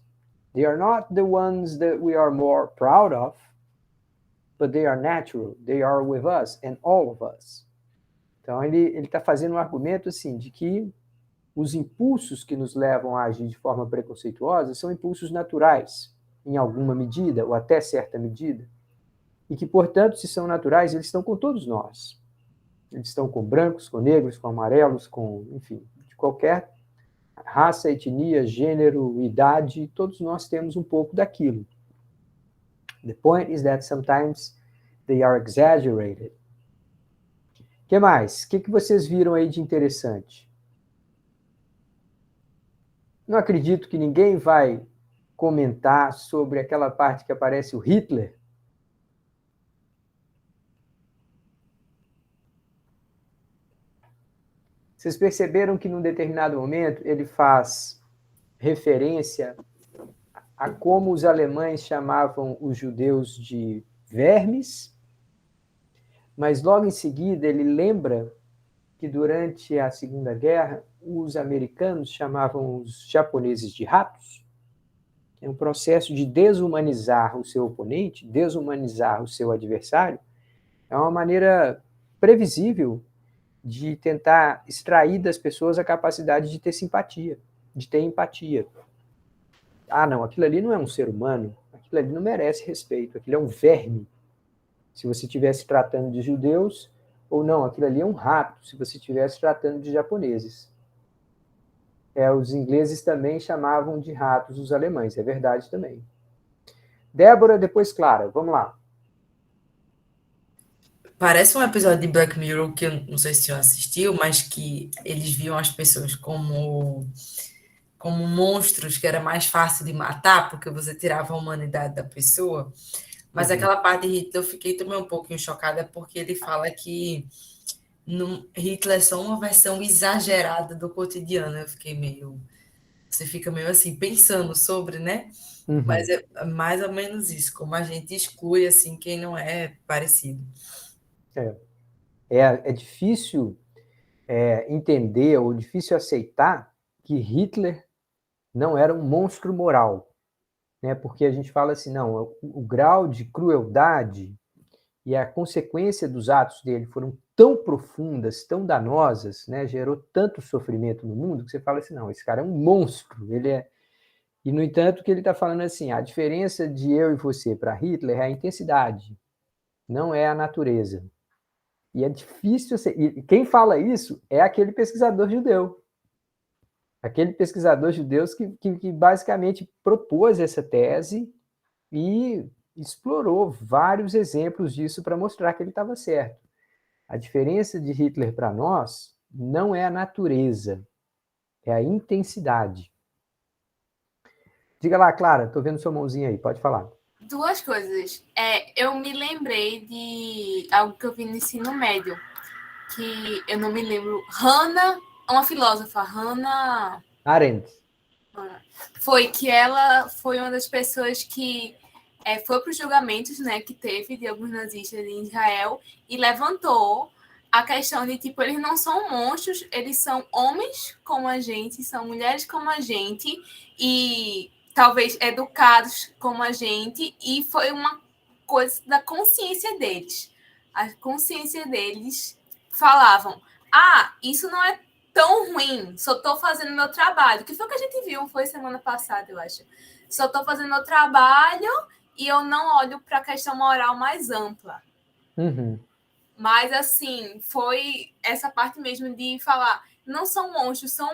They are not the ones that we are more proud of, but they are natural. They are with us and all of us. Então, ele está fazendo um argumento assim, de que os impulsos que nos levam a agir de forma preconceituosa são impulsos naturais, em alguma medida, ou até certa medida, e que, portanto, se são naturais, eles estão com todos nós. Eles estão com brancos, com negros, com amarelos, com, enfim, de qualquer raça, etnia, gênero, idade, todos nós temos um pouco daquilo. The point is that sometimes they are exaggerated. O que mais? O que vocês viram aí de interessante? Não acredito que ninguém vai comentar sobre aquela parte que aparece o Hitler. Vocês perceberam que num determinado momento ele faz referência a como os alemães chamavam os judeus de vermes, mas logo em seguida ele lembra que durante a Segunda Guerra os americanos chamavam os japoneses de ratos. É um processo de desumanizar o seu oponente, desumanizar o seu adversário. É uma maneira previsível de tentar extrair das pessoas a capacidade de ter simpatia, de ter empatia. Ah, não, aquilo ali não é um ser humano, aquilo ali não merece respeito, aquilo é um verme. Se você estivesse tratando de judeus, ou não, aquilo ali é um rato, se você estivesse tratando de japoneses. Os ingleses também chamavam de ratos os alemães, é verdade também. Débora, depois Clara, vamos lá. Parece um episódio de Black Mirror que eu não sei se você assistiu, mas que eles viam as pessoas como monstros que era mais fácil de matar, porque você tirava a humanidade da pessoa. Mas aquela parte de Hitler eu fiquei também um pouquinho chocada, porque ele fala que Hitler é só uma versão exagerada do cotidiano. Eu fiquei você fica meio assim, pensando sobre, né? Mas é mais ou menos isso, como a gente exclui assim quem não é parecido. É difícil entender ou difícil aceitar que Hitler não era um monstro moral, né? Porque a gente fala assim, não, o grau de crueldade e a consequência dos atos dele foram tão profundas, tão danosas, né? Gerou tanto sofrimento no mundo que você fala assim, não, esse cara é um monstro, E, no entanto, que ele está falando assim, a diferença de eu e você para Hitler é a intensidade, não é a natureza. E é difícil... E quem fala isso é aquele pesquisador judeu. Aquele pesquisador judeu que basicamente propôs essa tese e explorou vários exemplos disso para mostrar que ele estava certo. A diferença de Hitler para nós não é a natureza, é a intensidade. Diga lá, Clara, estou vendo sua mãozinha aí, pode falar. Duas coisas. Eu me lembrei de algo que eu vi no ensino médio, que eu não me lembro. Hannah, uma filósofa, Hannah Arendt. Foi que ela foi uma das pessoas que foi para os julgamentos, né, que teve de alguns nazistas em Israel e levantou a questão de, tipo, eles não são monstros, eles são homens como a gente, são mulheres como a gente e talvez educados como a gente, e foi uma coisa da consciência deles. A consciência deles falavam, isso não é tão ruim, só estou fazendo meu trabalho, que foi o que a gente viu, foi semana passada, eu acho. Só estou fazendo meu trabalho e eu não olho para a questão moral mais ampla. Uhum. Mas, assim, foi essa parte mesmo de falar, não são monstros, são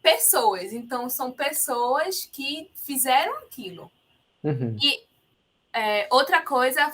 pessoas. Então, são pessoas que fizeram aquilo. Uhum. E outra coisa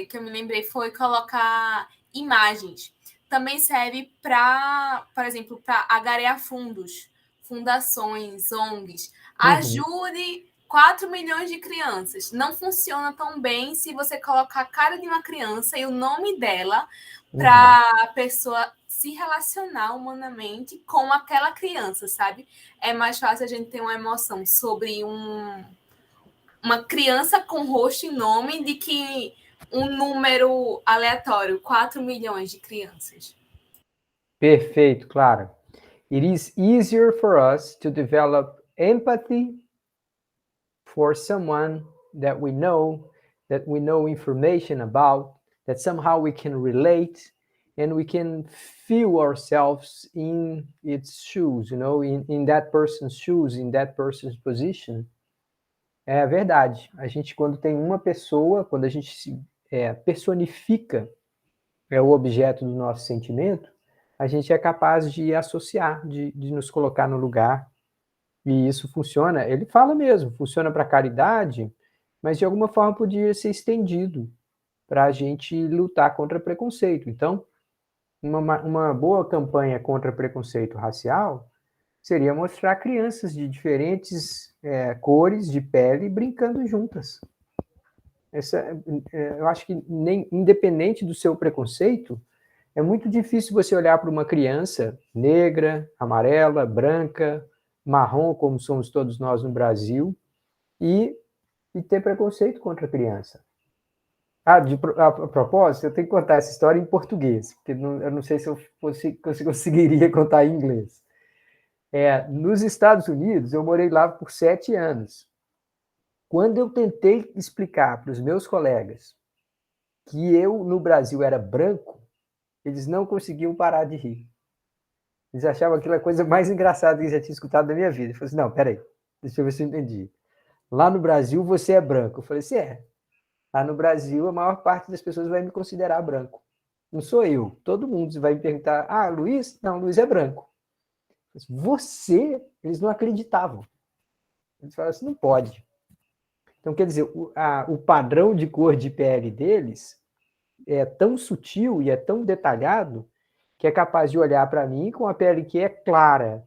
que eu me lembrei foi colocar imagens. Também serve para, por exemplo, para agarear fundos, fundações, ONGs. Ajude 4 milhões de crianças. Não funciona tão bem se você colocar a cara de uma criança e o nome dela para a pessoa se relacionar humanamente com aquela criança, sabe? É mais fácil a gente ter uma emoção sobre uma criança com rosto e nome de que um número aleatório, 4 milhões de crianças. Perfeito, Clara. It is easier for us to develop empathy for someone that we know information about, that somehow we can relate, and we can feel ourselves in its shoes, in that person's shoes, in that person's position. É verdade. A gente, quando tem uma pessoa, quando a gente se personifica o objeto do nosso sentimento, a gente é capaz de associar, de nos colocar no lugar. E isso funciona, ele fala mesmo, funciona para caridade, mas de alguma forma podia ser estendido para a gente lutar contra preconceito. Então, uma boa campanha contra preconceito racial seria mostrar crianças de diferentes cores de pele brincando juntas. Eu acho que, independente do seu preconceito, é muito difícil você olhar para uma criança negra, amarela, branca, marrom, como somos todos nós no Brasil, e ter preconceito contra a criança. A propósito, eu tenho que contar essa história em português, porque eu não sei se eu conseguiria contar em inglês. Nos Estados Unidos, eu morei lá por 7 anos. Quando eu tentei explicar para os meus colegas que eu, no Brasil, era branco, eles não conseguiam parar de rir. Eles achavam aquilo a coisa mais engraçada que eu já tinha escutado na minha vida. Eu falei assim, não, peraí, deixa eu ver se eu entendi. Lá no Brasil, você é branco. Eu falei assim, lá no Brasil, a maior parte das pessoas vai me considerar branco. Não sou eu. Todo mundo vai me perguntar, Luiz? Não, Luiz é branco. Você? Eles não acreditavam. Eles falaram assim, não pode. Então, quer dizer, o padrão de cor de pele deles é tão sutil e é tão detalhado que é capaz de olhar para mim com a pele que é clara,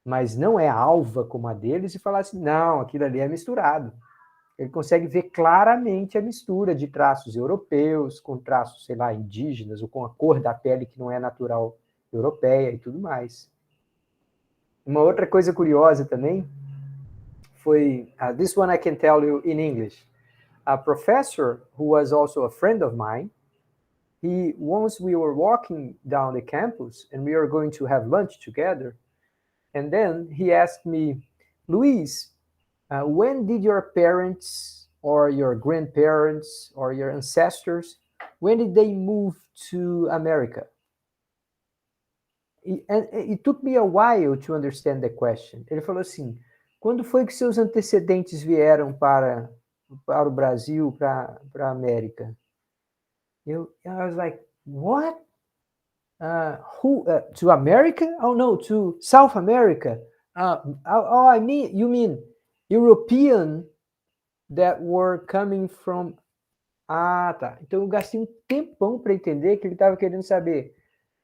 mas não é alva como a deles, e falar assim, não, aquilo ali é misturado. Ele consegue ver claramente a mistura de traços europeus com traços, sei lá, indígenas, ou com a cor da pele que não é natural europeia e tudo mais. Uma outra coisa curiosa também foi, this one I can tell you in English. A professor who was also a friend of mine, once we were walking down the campus and we were going to have lunch together, and then he asked me, Luis, when did your parents or your grandparents or your ancestors, when did they move to America? And it took me a while to understand the question. Ele falou assim, quando foi que seus antecedentes vieram para o Brasil, para a América? I was like, what? To America? Oh, no, to South America. You mean European that were coming from Ah, tá. Então eu gastei um tempão para entender que ele estava querendo saber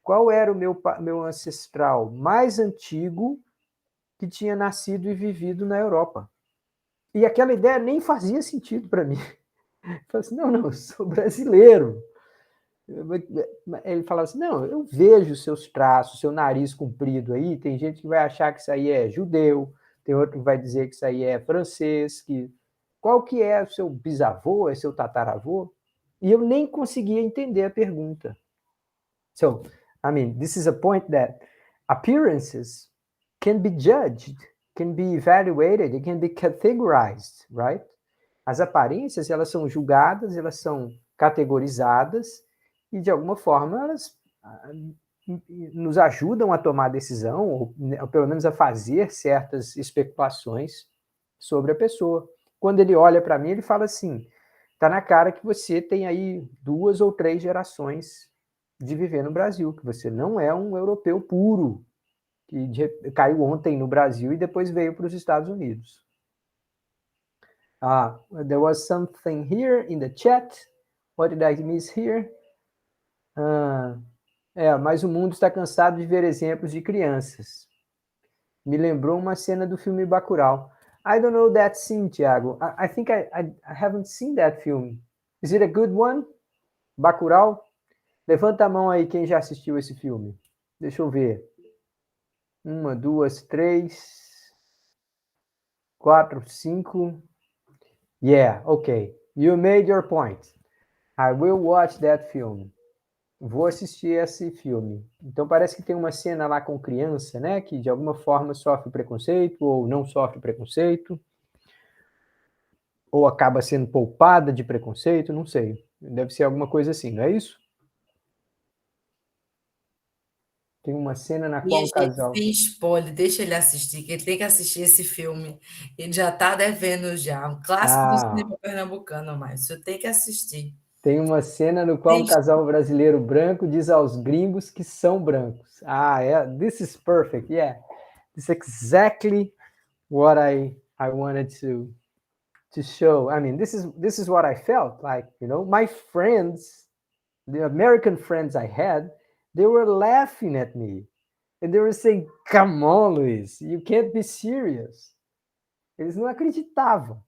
qual era o meu ancestral mais antigo que tinha nascido e vivido na Europa. E aquela ideia nem fazia sentido para mim. Eu falei assim, não, eu sou brasileiro. Ele falava assim, não, eu vejo seus traços, seu nariz comprido aí, tem gente que vai achar que isso aí é judeu, tem outro que vai dizer que isso aí é francês, qual que é o seu bisavô, é seu tataravô? E eu nem conseguia entender a pergunta. So, I mean, this is a point that appearances can be judged, can be evaluated, it can be categorized, right? As aparências, elas são julgadas, elas são categorizadas e, de alguma forma, elas nos ajudam a tomar decisão, ou pelo menos a fazer certas especulações sobre a pessoa. Quando ele olha para mim, ele fala assim, tá na cara que você tem aí 2 ou 3 gerações de viver no Brasil, que você não é um europeu puro, que caiu ontem no Brasil e depois veio para os Estados Unidos. There was something here in the chat. What did I miss here? Mas o mundo está cansado de ver exemplos de crianças. Me lembrou uma cena do filme Bacurau. I don't know that scene, Thiago. I think I haven't seen that film. Is it a good one? Bacurau? Levanta a mão aí quem já assistiu esse filme. Deixa eu ver. 1, 2, 3, 4, 5. Yeah, okay. You made your point. I will watch that film. Vou assistir esse filme. Então parece que tem uma cena lá com criança, né? Que de alguma forma sofre preconceito ou não sofre preconceito. Ou acaba sendo poupada de preconceito, não sei. Deve ser alguma coisa assim, não é isso? Tem uma cena na qual o casal... Sem spoiler, deixa ele assistir, que ele tem que assistir esse filme. Ele já está devendo já, um clássico do cinema pernambucano, mas você tem que assistir. Tem uma cena no qual um casal brasileiro branco diz aos gringos que são brancos. This is perfect, yeah. This is exactly what I wanted to show. I mean, this is what I felt like, you know, my friends, the American friends I had, they were laughing at me. And they were saying, come on, Luiz, you can't be serious. Eles não acreditavam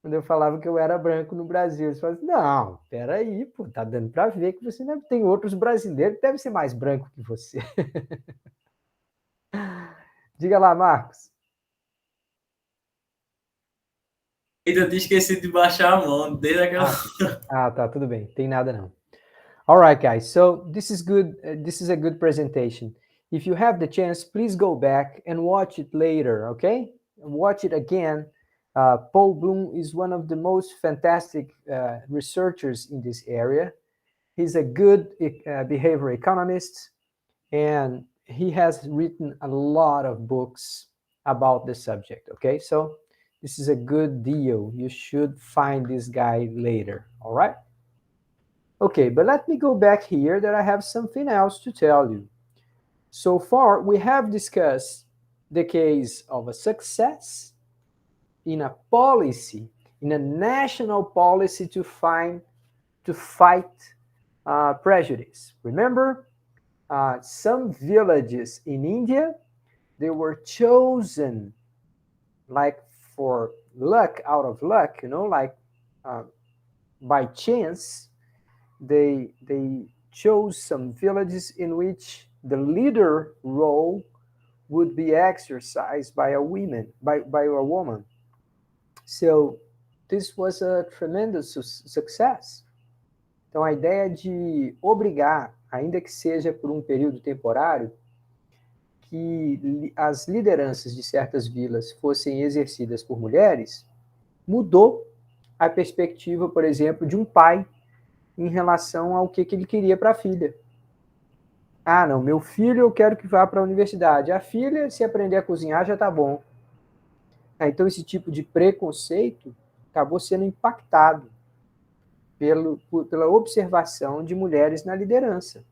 quando eu falava que eu era branco no Brasil. Eles falavam assim, não, peraí, pô, tá dando para ver que você deve ter outros brasileiros que devem ser mais brancos que você. Diga lá, Marcos. Ainda tinha esquecido de baixar a mão desde aquela... Tá, tudo bem, tem nada não. All right, guys, so this is good. This is a good presentation. If you have the chance, please go back and watch it later, okay? Watch it again. Paul Bloom is one of the most fantastic researchers in this area. He's a good behavioral economist, and he has written a lot of books about the subject, okay? So this is a good deal. You should find this guy later, all right? Okay, but let me go back here that I have something else to tell you. So far, we have discussed the case of a success in a policy, in a national policy to fight prejudice. Remember, some villages in India, they were chosen like for luck, out of luck, you know, like by chance. They chose some villages in which the leader role would be exercised by a woman. So this was a tremendous success. Então a ideia de obrigar, ainda que seja por um período temporário, que as lideranças de certas vilas fossem exercidas por mulheres, mudou a perspectiva, por exemplo, de um pai em relação ao que ele queria para a filha. Não, meu filho eu quero que vá para a universidade. A filha, se aprender a cozinhar, já está bom. Então, esse tipo de preconceito acabou sendo impactado pela observação de mulheres na liderança.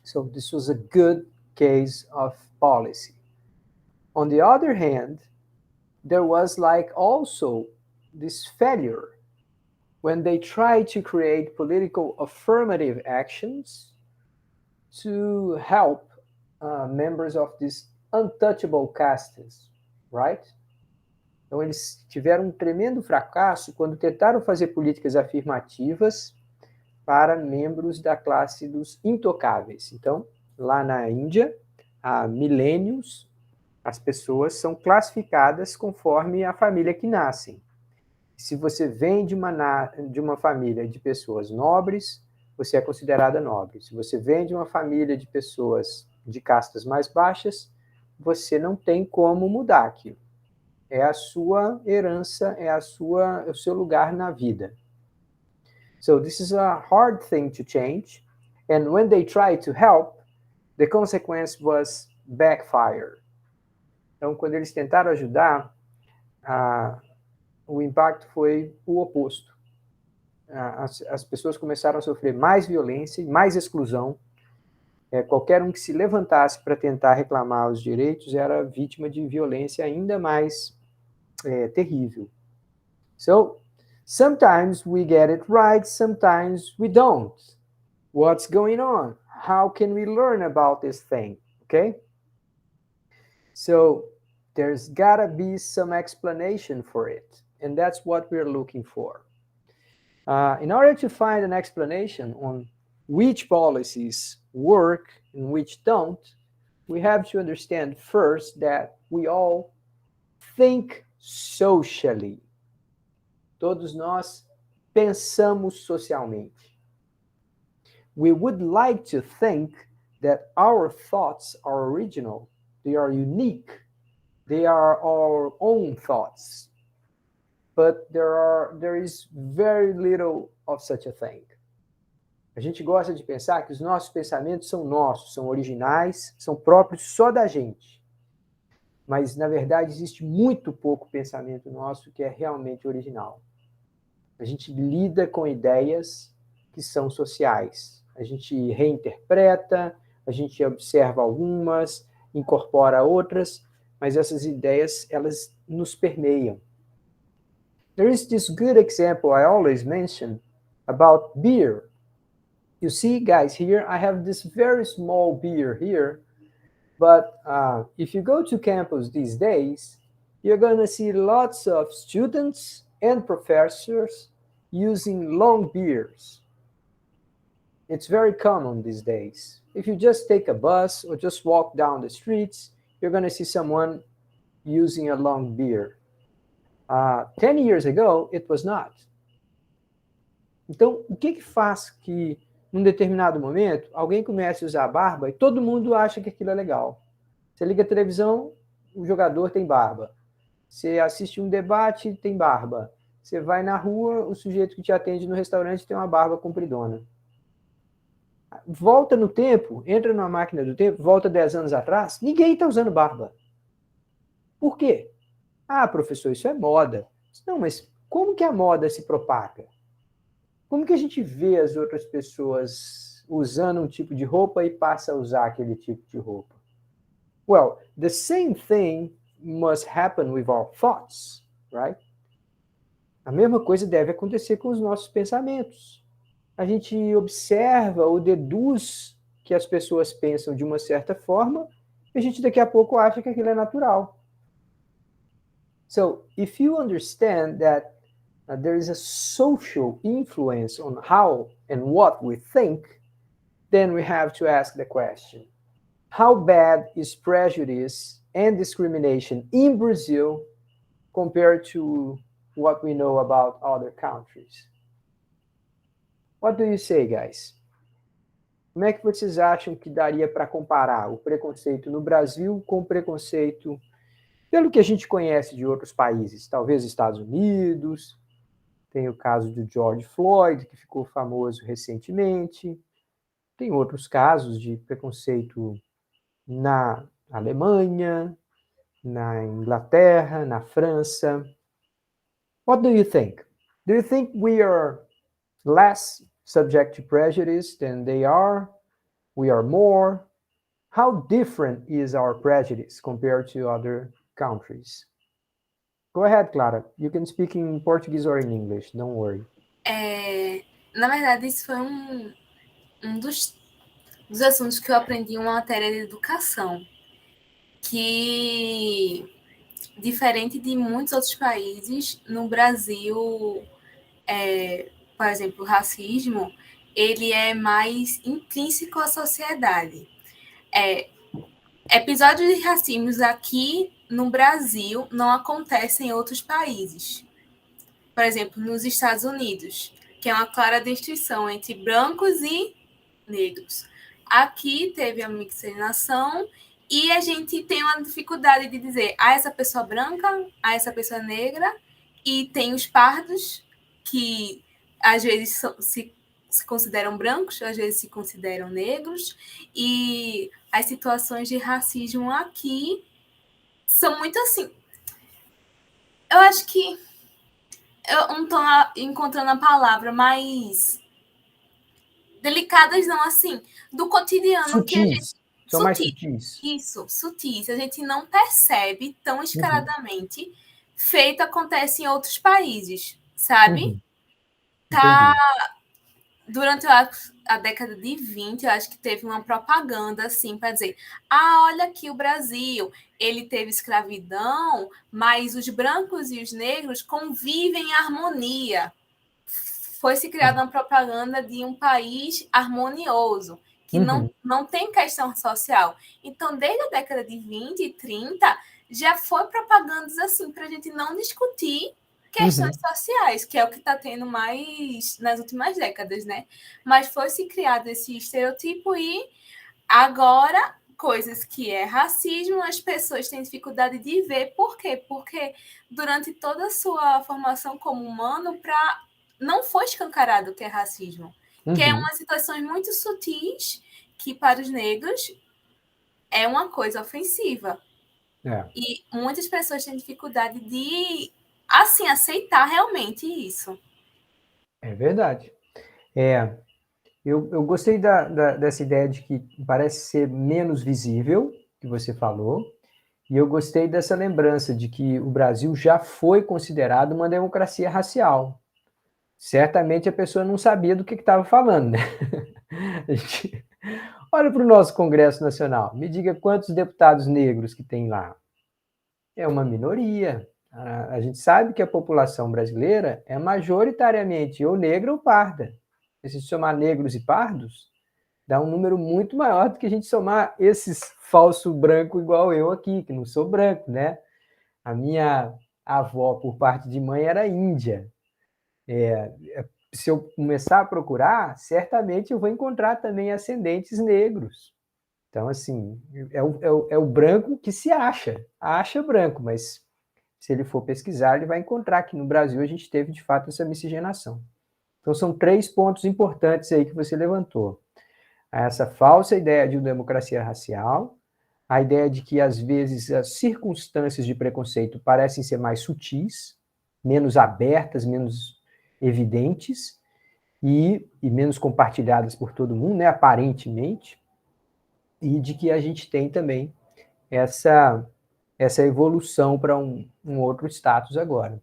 So, this was a good case of policy. On the other hand, there was like also this failure when they try to create political affirmative actions to help members of these untouchable castes, right? Então, eles tiveram um tremendo fracasso quando tentaram fazer políticas afirmativas para membros da classe dos intocáveis. Então, lá na Índia, há milênios, as pessoas são classificadas conforme a família que nascem. Se você vem de uma família de pessoas nobres, você é considerada nobre. Se você vem de uma família de pessoas de castas mais baixas, você não tem como mudar aquilo. É a sua herança, é o seu lugar na vida. So this is a hard thing to change, and when they tried to help, the consequence was backfire. Então, quando eles tentaram ajudar, o impacto foi o oposto. As pessoas começaram a sofrer mais violência e mais exclusão. Qualquer um que se levantasse para tentar reclamar os direitos era vítima de violência ainda mais terrível. So, sometimes we get it right, sometimes we don't. What's going on? How can we learn about this thing? Okay? So, there's gotta be some explanation for it, and that's what we're looking for. In order to find an explanation on which policies work and which don't, we have to understand first that we all think socially. Todos nós pensamos socialmente. We would like to think that our thoughts are original, they are unique, they are our own thoughts. But there is very little of such a thing. A gente gosta de pensar que os nossos pensamentos são nossos, são originais, são próprios só da gente. Mas, na verdade, existe muito pouco pensamento nosso que é realmente original. A gente lida com ideias que são sociais. A gente reinterpreta, a gente observa algumas, incorpora outras, mas essas ideias, elas nos permeiam. There is this good example I always mention about beer. You see, guys, here I have this very small beer here, but if you go to campus these days, you're going to see lots of students and professors using long beers. It's very common these days. If you just take a bus or just walk down the streets, you're going to see someone using a long beer. 10 years ago, it was not. Então, o que faz que, num determinado momento, alguém comece a usar barba e todo mundo acha que aquilo é legal? Você liga a televisão, o jogador tem barba. Você assiste um debate, tem barba. Você vai na rua, o sujeito que te atende no restaurante tem uma barba compridona. Volta no tempo, entra numa máquina do tempo, volta 10 anos atrás, ninguém está usando barba. Por quê? Ah, professor, isso é moda. Não, mas como que a moda se propaga? Como que a gente vê as outras pessoas usando um tipo de roupa e passa a usar aquele tipo de roupa? Well, the same thing must happen with our thoughts, right? A mesma coisa deve acontecer com os nossos pensamentos. A gente observa ou deduz que as pessoas pensam de uma certa forma e a gente daqui a pouco acha que aquilo é natural. So, if you understand that there is a social influence on how and what we think, then we have to ask the question, how bad is prejudice and discrimination in Brazil compared to what we know about other countries? What do you say, guys? Como é que vocês acham que daria para comparar o preconceito no Brasil com o preconceito pelo que a gente conhece de outros países? Talvez Estados Unidos, tem o caso do George Floyd, que ficou famoso recentemente, tem outros casos de preconceito na Alemanha, na Inglaterra, na França. What do you think? Do you think we are less subject to prejudice than they are? We are more? How different is our prejudice compared to other countries? Go ahead, Clara. You can speak in Portuguese or in English. Don't worry. Na verdade, isso foi um dos assuntos que eu aprendi em uma matéria de educação, que, diferente de muitos outros países, no Brasil, por exemplo, o racismo, ele é mais intrínseco à sociedade. Episódios de racismo aqui no Brasil não acontecem em outros países. Por exemplo, nos Estados Unidos, que é uma clara distinção entre brancos e negros. Aqui teve a miscigenação e a gente tem uma dificuldade de dizer essa pessoa branca, essa pessoa negra, e tem os pardos, que às vezes se consideram brancos, às vezes se consideram negros, e as situações de racismo aqui são muito assim. Eu acho que eu não estou encontrando a palavra, mas delicadas não, assim, do cotidiano. Sutis. São mais sutis. Isso, sutis. A gente não percebe tão escaladamente. Feito acontece em outros países, sabe? Tá. Durante a década de 20, eu acho que teve uma propaganda assim para dizer: olha aqui o Brasil, ele teve escravidão, mas os brancos e os negros convivem em harmonia. Foi se criada uma propaganda de um país harmonioso, que não tem questão social. Então, desde a década de 20 e 30, já foi propagandas assim para a gente não discutir questões sociais, que é o que está tendo mais nas últimas décadas, né? Mas foi se criado esse estereotipo e agora coisas que é racismo, as pessoas têm dificuldade de ver. Por quê? Porque durante toda a sua formação como humano, não foi escancarado o que é racismo, que é umas situações muito sutis que para os negros é uma coisa ofensiva. E muitas pessoas têm dificuldade de, assim, aceitar realmente isso. É verdade. Eu gostei dessa ideia de que parece ser menos visível, que você falou, e eu gostei dessa lembrança de que o Brasil já foi considerado uma democracia racial. Certamente a pessoa não sabia do que estava falando, né? Olha para o nosso Congresso Nacional, me diga quantos deputados negros que tem lá. É uma minoria. A gente sabe que a população brasileira é majoritariamente ou negra ou parda. Se somar negros e pardos, dá um número muito maior do que a gente somar esses falso branco igual eu aqui, que não sou branco, né? A minha avó, por parte de mãe, era índia. Se eu começar a procurar, certamente eu vou encontrar também ascendentes negros. Então, assim, é o branco que se acha branco, mas se ele for pesquisar, ele vai encontrar que no Brasil a gente teve, de fato, essa miscigenação. Então, são 3 pontos importantes aí que você levantou. Essa falsa ideia de democracia racial, a ideia de que, às vezes, as circunstâncias de preconceito parecem ser mais sutis, menos abertas, menos evidentes e menos compartilhadas por todo mundo, né, aparentemente, e de que a gente tem também essa evolução para um outro status agora.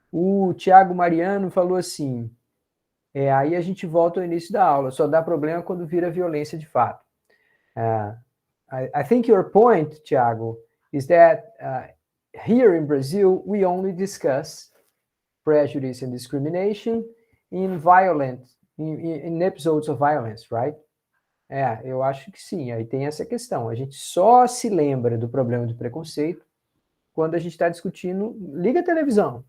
O Tiago Mariano falou assim, aí a gente volta ao início da aula, só dá problema quando vira violência de fato. I think your point, Tiago, is that here in Brazil, we only discuss prejudice and discrimination in episodes of violence, right? Eu acho que sim, aí tem essa questão. A gente só se lembra do problema do preconceito quando a gente está discutindo, liga a televisão,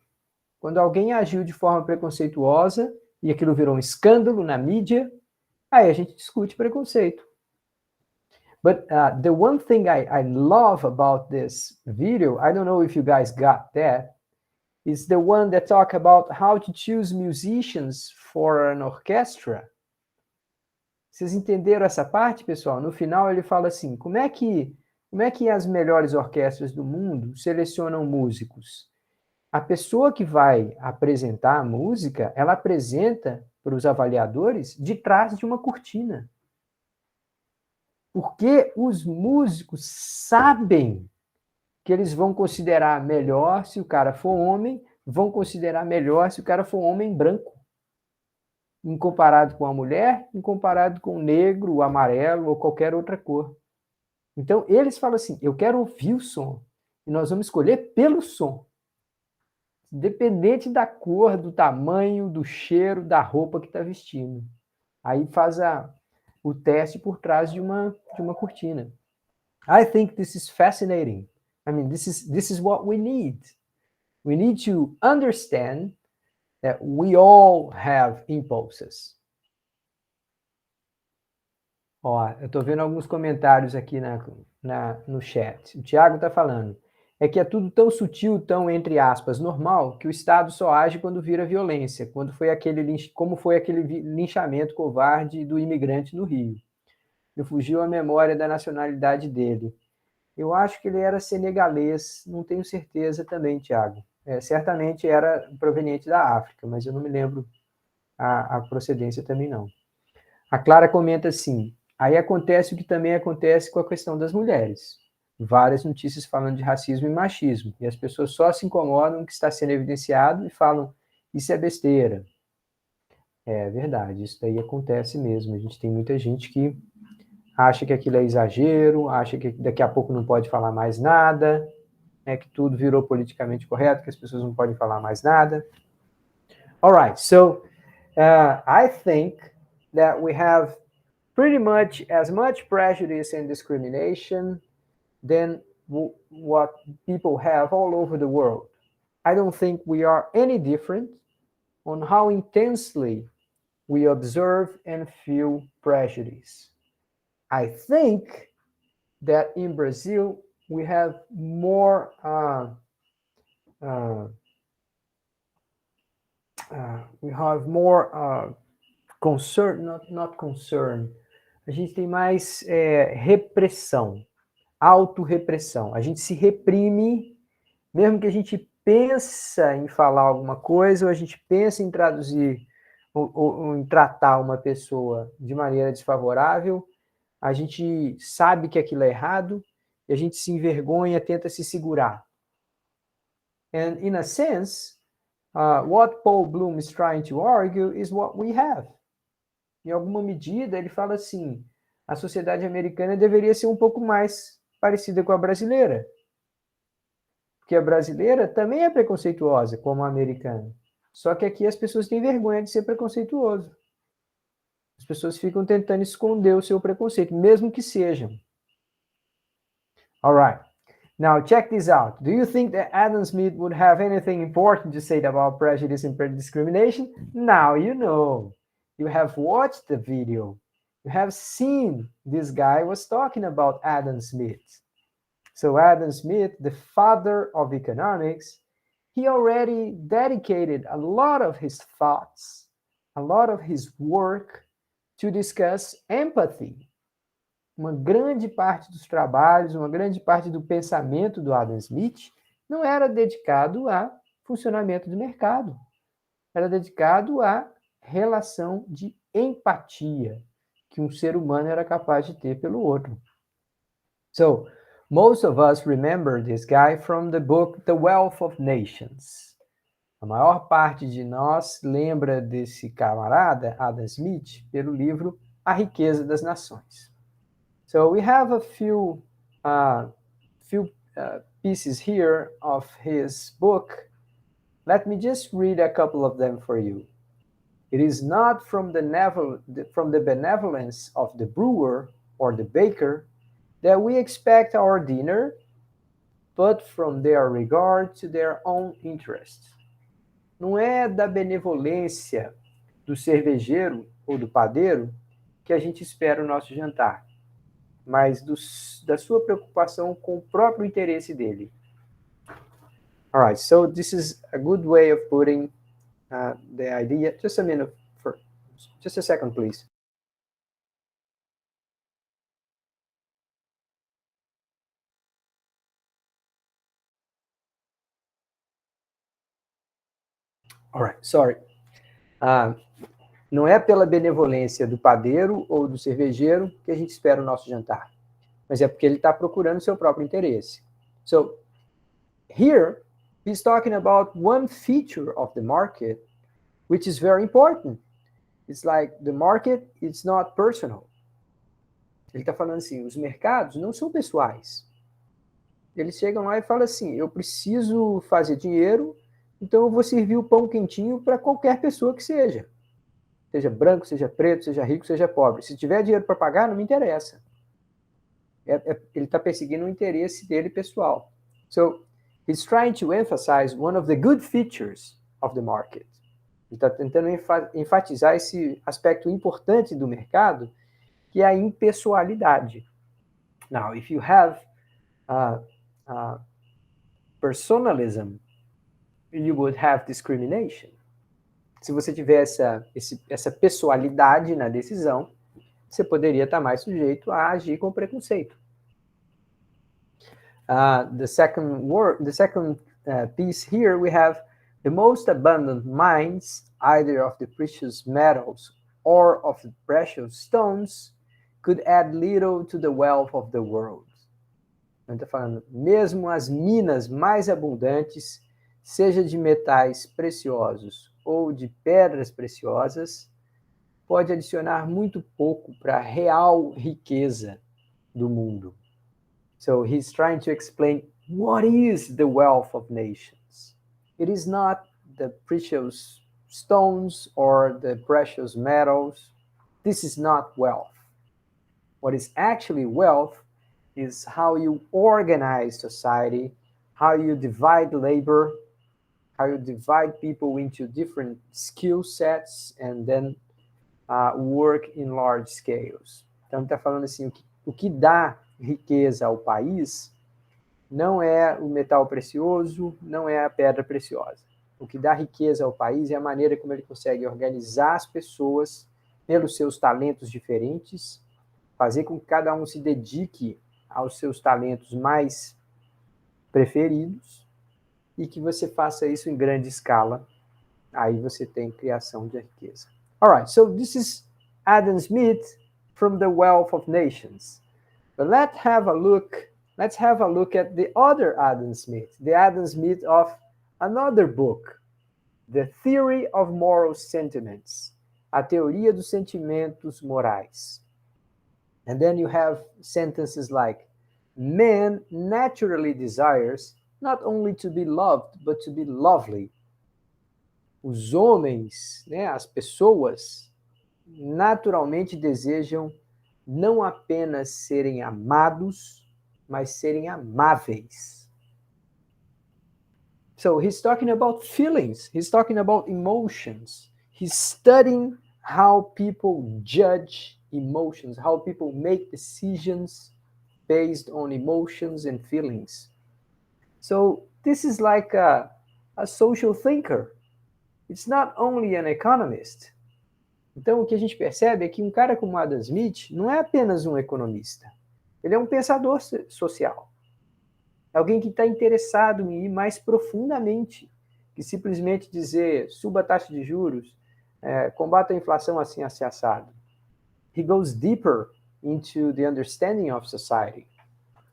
quando alguém agiu de forma preconceituosa e aquilo virou um escândalo na mídia, aí a gente discute preconceito. But the one thing I love about this video, I don't know if you guys got that, is the one that talk about how to choose musicians for an orchestra. Vocês entenderam essa parte, pessoal? No final ele fala assim, como é que as melhores orquestras do mundo selecionam músicos? A pessoa que vai apresentar a música, ela apresenta para os avaliadores de trás de uma cortina. Porque os músicos sabem que eles vão considerar melhor se o cara for homem, vão considerar melhor se o cara for homem branco. em comparado com a mulher, em comparado com o negro, o amarelo ou qualquer outra cor. Então, eles falam assim, eu quero ouvir o som, e nós vamos escolher pelo som. Independente da cor, do tamanho, do cheiro, da roupa que está vestindo. Aí faz o teste por trás de uma cortina. I think this is fascinating. I mean, this is what we need. We need to understand that we all have impulses. Ó, eu estou vendo alguns comentários aqui no chat. O Tiago está falando. É que é tudo tão sutil, tão, entre aspas, normal, que o Estado só age quando vira violência, como foi aquele linchamento covarde do imigrante no Rio. Me fugiu a memória da nacionalidade dele. Eu acho que ele era senegalês, não tenho certeza também, Tiago. Certamente era proveniente da África, mas eu não me lembro a procedência também não. A Clara comenta assim, aí acontece o que também acontece com a questão das mulheres. Várias notícias falando de racismo e machismo, e as pessoas só se incomodam com o que está sendo evidenciado e falam, isso é besteira. É verdade, isso daí acontece mesmo. A gente tem muita gente que acha que aquilo é exagero, acha que daqui a pouco não pode falar mais nada, que tudo virou politicamente correto, que as pessoas não podem falar mais nada. All right, so I think that we have pretty much as much prejudice and discrimination than what people have all over the world. I don't think we are any different on how intensely we observe and feel prejudice. I think that in Brazil we have more concern, not concern. A gente tem mais repressão, autorrepressão. A gente se reprime, mesmo que a gente pensa em falar alguma coisa, ou a gente pensa em traduzir, ou em tratar uma pessoa de maneira desfavorável, a gente sabe que aquilo é errado, e a gente se envergonha, tenta se segurar. And in a sense, what Paul Bloom is trying to argue is what we have. Em alguma medida, ele fala assim, a sociedade americana deveria ser um pouco mais parecida com a brasileira. Porque a brasileira também é preconceituosa, como a americana. Só que aqui as pessoas têm vergonha de ser preconceituoso. As pessoas ficam tentando esconder o seu preconceito, mesmo que sejam. All right. Now, check this out. Do you think that Adam Smith would have anything important to say about prejudice and discrimination? Now you know. You have watched the video. You have seen this guy was talking about Adam Smith. So Adam Smith, the father of economics, he already dedicated a lot of his thoughts, a lot of his work to discuss empathy. Uma grande parte dos trabalhos, uma grande parte do pensamento do Adam Smith não era dedicado a funcionamento do mercado. Era dedicado a relação de empatia que um ser humano era capaz de ter pelo outro. So, most of us remember this guy from the book The Wealth of Nations. A maior parte de nós lembra desse camarada, Adam Smith, pelo livro A Riqueza das Nações. So we have a few pieces here of his book. Let me just read a couple of them for you. It is not from the benevolence of the brewer or the baker that we expect our dinner, but from their regard to their own interests. Não é da benevolência do cervejeiro ou do padeiro que a gente espera o nosso jantar, mas da sua preocupação com o próprio interesse dele. All right, so this is a good way of putting the idea. Just a minute, just a second, please. All right, sorry. Não é pela benevolência do padeiro ou do cervejeiro que a gente espera o nosso jantar, mas é porque ele está procurando o seu próprio interesse. So, here, he's talking about one feature of the market, which is very important. It's like the market, it's not personal. Ele está falando assim, os mercados não são pessoais. Eles chegam lá e falam assim, eu preciso fazer dinheiro, então eu vou servir o pão quentinho para qualquer pessoa que seja. Seja branco, seja preto, seja rico, seja pobre. Se tiver dinheiro para pagar, não me interessa. Ele está perseguindo o interesse dele pessoal. So, he's trying to emphasize one of the good features of the market. Ele está tentando enfatizar esse aspecto importante do mercado, que é a impessoalidade. Now, if you have personalism, you would have discrimination. Se você tiver essa pessoalidade na decisão, você poderia estar mais sujeito a agir com preconceito. The second piece here, we have the most abundant mines, either of the precious metals or of the precious stones, could add little to the wealth of the world. Então, está falando, mesmo as minas mais abundantes, seja de metais preciosos ou de pedras preciosas, pode adicionar muito pouco para a real riqueza do mundo. So he's trying to explain what is the wealth of nations. It is not the precious stones or the precious metals. This is not wealth. What is actually wealth is how you organize society, how you divide labor, how you divide people into different skill sets and then work in large scales. Então, ele está falando assim, o que dá riqueza ao país não é o metal precioso, não é a pedra preciosa. O que dá riqueza ao país é a maneira como ele consegue organizar as pessoas pelos seus talentos diferentes, fazer com que cada um se dedique aos seus talentos mais preferidos e que você faça isso em grande escala. Aí você tem criação de riqueza. All right, so this is Adam Smith from The Wealth of Nations. But let's have a look at the other Adam Smith, the Adam Smith of another book, The Theory of Moral Sentiments, a teoria dos sentimentos morais. And then you have sentences like, man naturally desires not only to be loved, but to be lovely. Os homens, né, as pessoas, naturalmente desejam não apenas serem amados, mas serem amáveis. So he's talking about feelings, he's talking about emotions. He's studying how people judge emotions, how people make decisions based on emotions and feelings. So this is like a social thinker. It's not only an economist. Então, o que a gente percebe é que um cara como Adam Smith não é apenas um economista. Ele é um pensador social. É alguém que está interessado em ir mais profundamente que simplesmente dizer suba a taxa de juros, combata a inflação assim assado. He goes deeper into the understanding of society.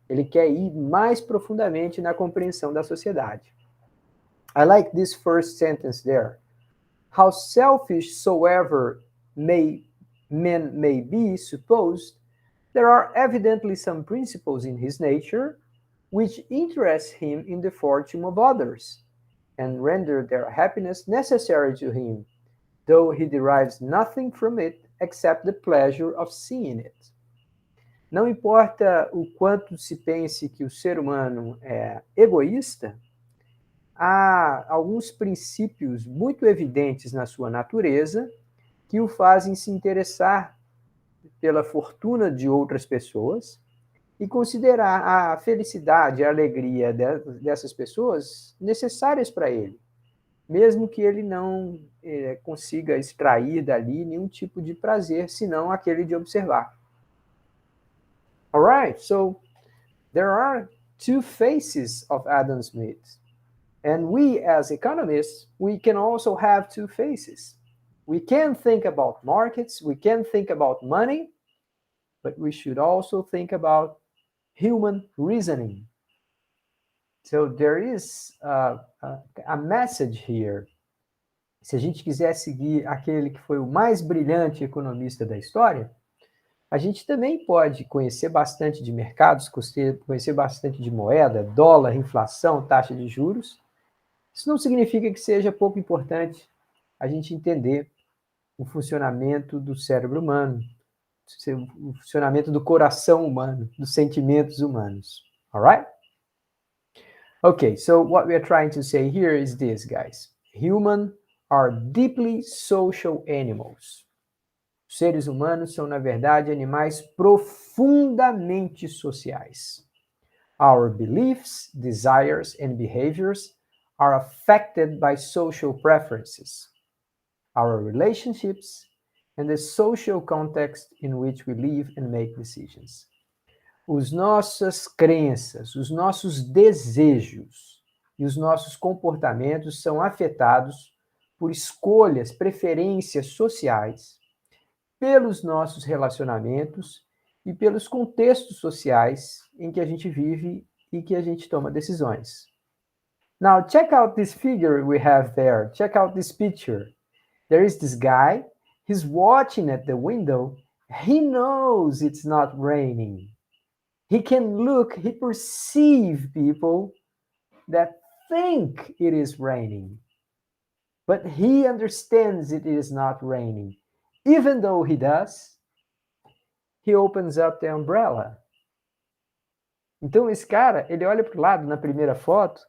Ele quer ir mais profundamente na compreensão da sociedade. I like this first sentence there. How selfish soever men may be supposed, there are evidently some principles in his nature which interest him in the fortune of others, and render their happiness necessary to him, though he derives nothing from it except the pleasure of seeing it. Não importa o quanto se pense que o ser humano é egoísta, há alguns princípios muito evidentes na sua natureza que o fazem se interessar pela fortuna de outras pessoas e considerar a felicidade e a alegria dessas pessoas necessárias para ele, mesmo que ele não consiga extrair dali nenhum tipo de prazer, senão aquele de observar. All right, so there are two faces of Adam Smith. And we, as economists, we can also have two faces. We can think about markets, we can think about money, but we should also think about human reasoning. So there is a message here se a gente quiser seguir aquele que foi o mais brilhante economista da história, a gente também pode conhecer bastante de mercados, conhecer bastante de moeda, dólar, inflação, taxa de juros. Isso não significa que seja pouco importante a gente entender o funcionamento do cérebro humano, o funcionamento do coração humano, dos sentimentos humanos. All right? Okay, so what we are trying to say here is this, guys. Humans are deeply social animals. Os seres humanos são, na verdade, animais profundamente sociais. Our beliefs, desires, and behaviors are affected by social preferences, our relationships, and the social context in which we live and make decisions. As nossas crenças, os nossos desejos e os nossos comportamentos são afetados por escolhas, preferências sociais, pelos nossos relacionamentos e pelos contextos sociais em que a gente vive e que a gente toma decisões. Now, check out this figure we have there. Check out this picture. There is this guy. He's watching at the window. He knows it's not raining. He can look, he perceives people that think it is raining. But he understands it is not raining. Even though he does, he opens up the umbrella. Então, esse cara, ele olha para o lado na primeira foto,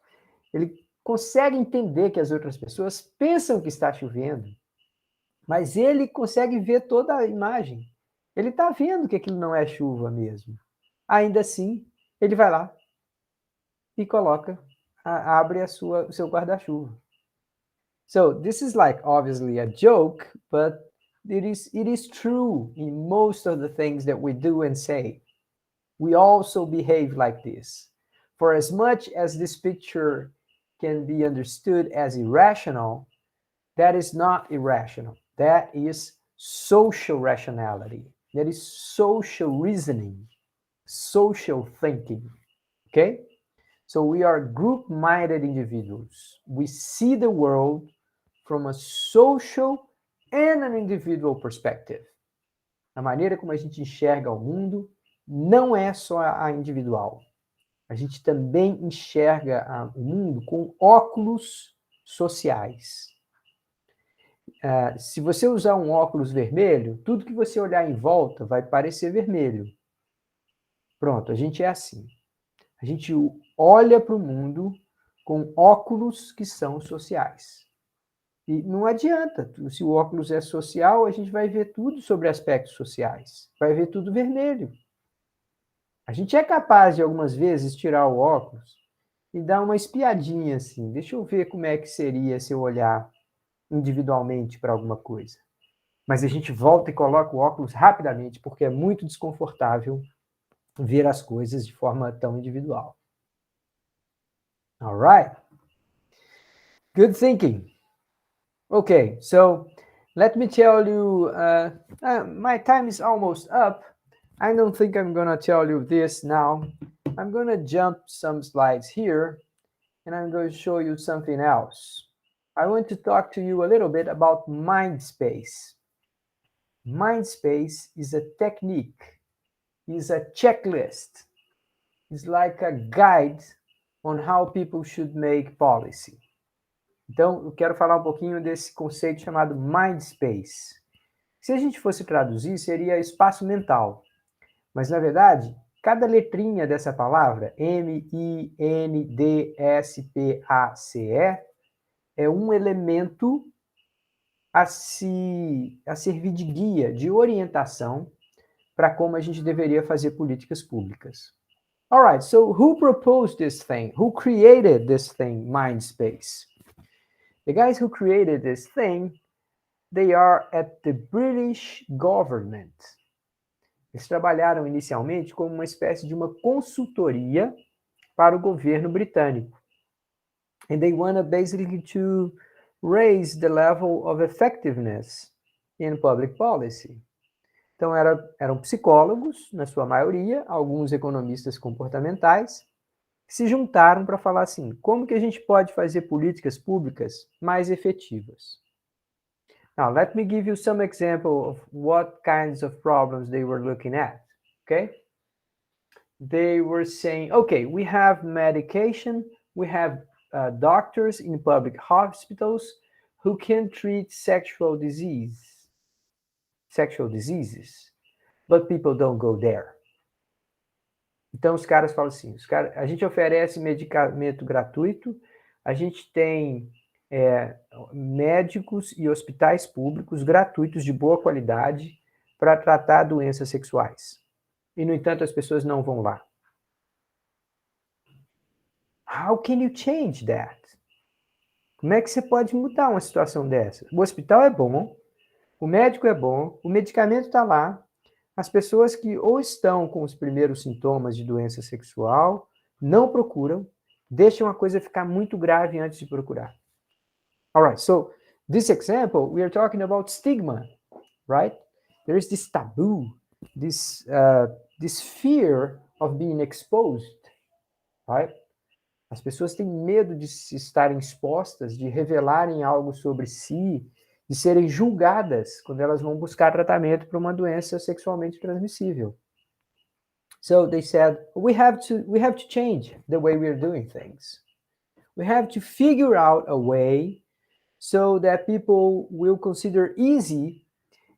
ele consegue entender que as outras pessoas pensam que está chovendo, mas ele consegue ver toda a imagem. Ele está vendo que aquilo não é chuva mesmo. Ainda assim, ele vai lá e abre o seu guarda-chuva. So, this is like obviously a joke, but it is true in most of the things that we do and say. We also behave like this. For as much as this picture can be understood as irrational, that is not irrational. That is social rationality. That is social reasoning, social thinking. Okay? So we are group-minded individuals. We see the world from a social and an individual perspective. A maneira como a gente enxerga o mundo não é só a individual. A gente também enxerga o mundo com óculos sociais. Se você usar um óculos vermelho, tudo que você olhar em volta vai parecer vermelho. Pronto, a gente é assim. A gente olha para o mundo com óculos que são sociais. E não adianta, se o óculos é social, a gente vai ver tudo sobre aspectos sociais. Vai ver tudo vermelho. A gente é capaz de, algumas vezes, tirar o óculos e dar uma espiadinha assim. Deixa eu ver como é que seria se eu olhar individualmente para alguma coisa. Mas a gente volta e coloca o óculos rapidamente, porque é muito desconfortável ver as coisas de forma tão individual. All right. Good thinking. Okay, so let me tell you, my time is almost up. I don't think I'm going to tell you this now. I'm going to jump some slides here, and I'm going to show you something else. I want to talk to you a little bit about mind space. Mind space is a technique, is a checklist. It's like a guide on how people should make policy. Então, eu quero falar um pouquinho desse conceito chamado mind space. Se a gente fosse traduzir, seria espaço mental. Mas, na verdade, cada letrinha dessa palavra, M-I-N-D-S-P-A-C-E, é um elemento a servir de guia, de orientação para como a gente deveria fazer políticas públicas. All right, so who proposed this thing? Who created this thing, mind space? The guys who created this thing, they are at the British government. Eles trabalharam inicialmente como uma espécie de uma consultoria para o governo britânico. And they wanted basically to raise the level of effectiveness in public policy. Então, eram psicólogos, na sua maioria, alguns economistas comportamentais, que se juntaram para falar assim, como que a gente pode fazer políticas públicas mais efetivas? Now, let me give you some example of what kinds of problems they were looking at, okay? They were saying, okay, we have medication, we have doctors in public hospitals who can treat sexual diseases, but people don't go there. Então, os caras falam assim, a gente oferece medicamento gratuito, a gente tem médicos e hospitais públicos gratuitos de boa qualidade para tratar doenças sexuais. E, no entanto, as pessoas não vão lá. How can you change that? Como é que você pode mudar uma situação dessa? O hospital é bom, o médico é bom, o medicamento está lá, as pessoas que ou estão com os primeiros sintomas de doença sexual não procuram, deixam a coisa ficar muito grave antes de procurar. All right, so this example, we are talking about stigma, right? There is this taboo, this fear of being exposed, right? As pessoas têm medo de se estarem expostas, de revelarem algo sobre si, de serem julgadas quando elas vão buscar tratamento para uma doença sexualmente transmissível. So they said, we have to change the way we're doing things. We have to figure out a way so that people will consider easy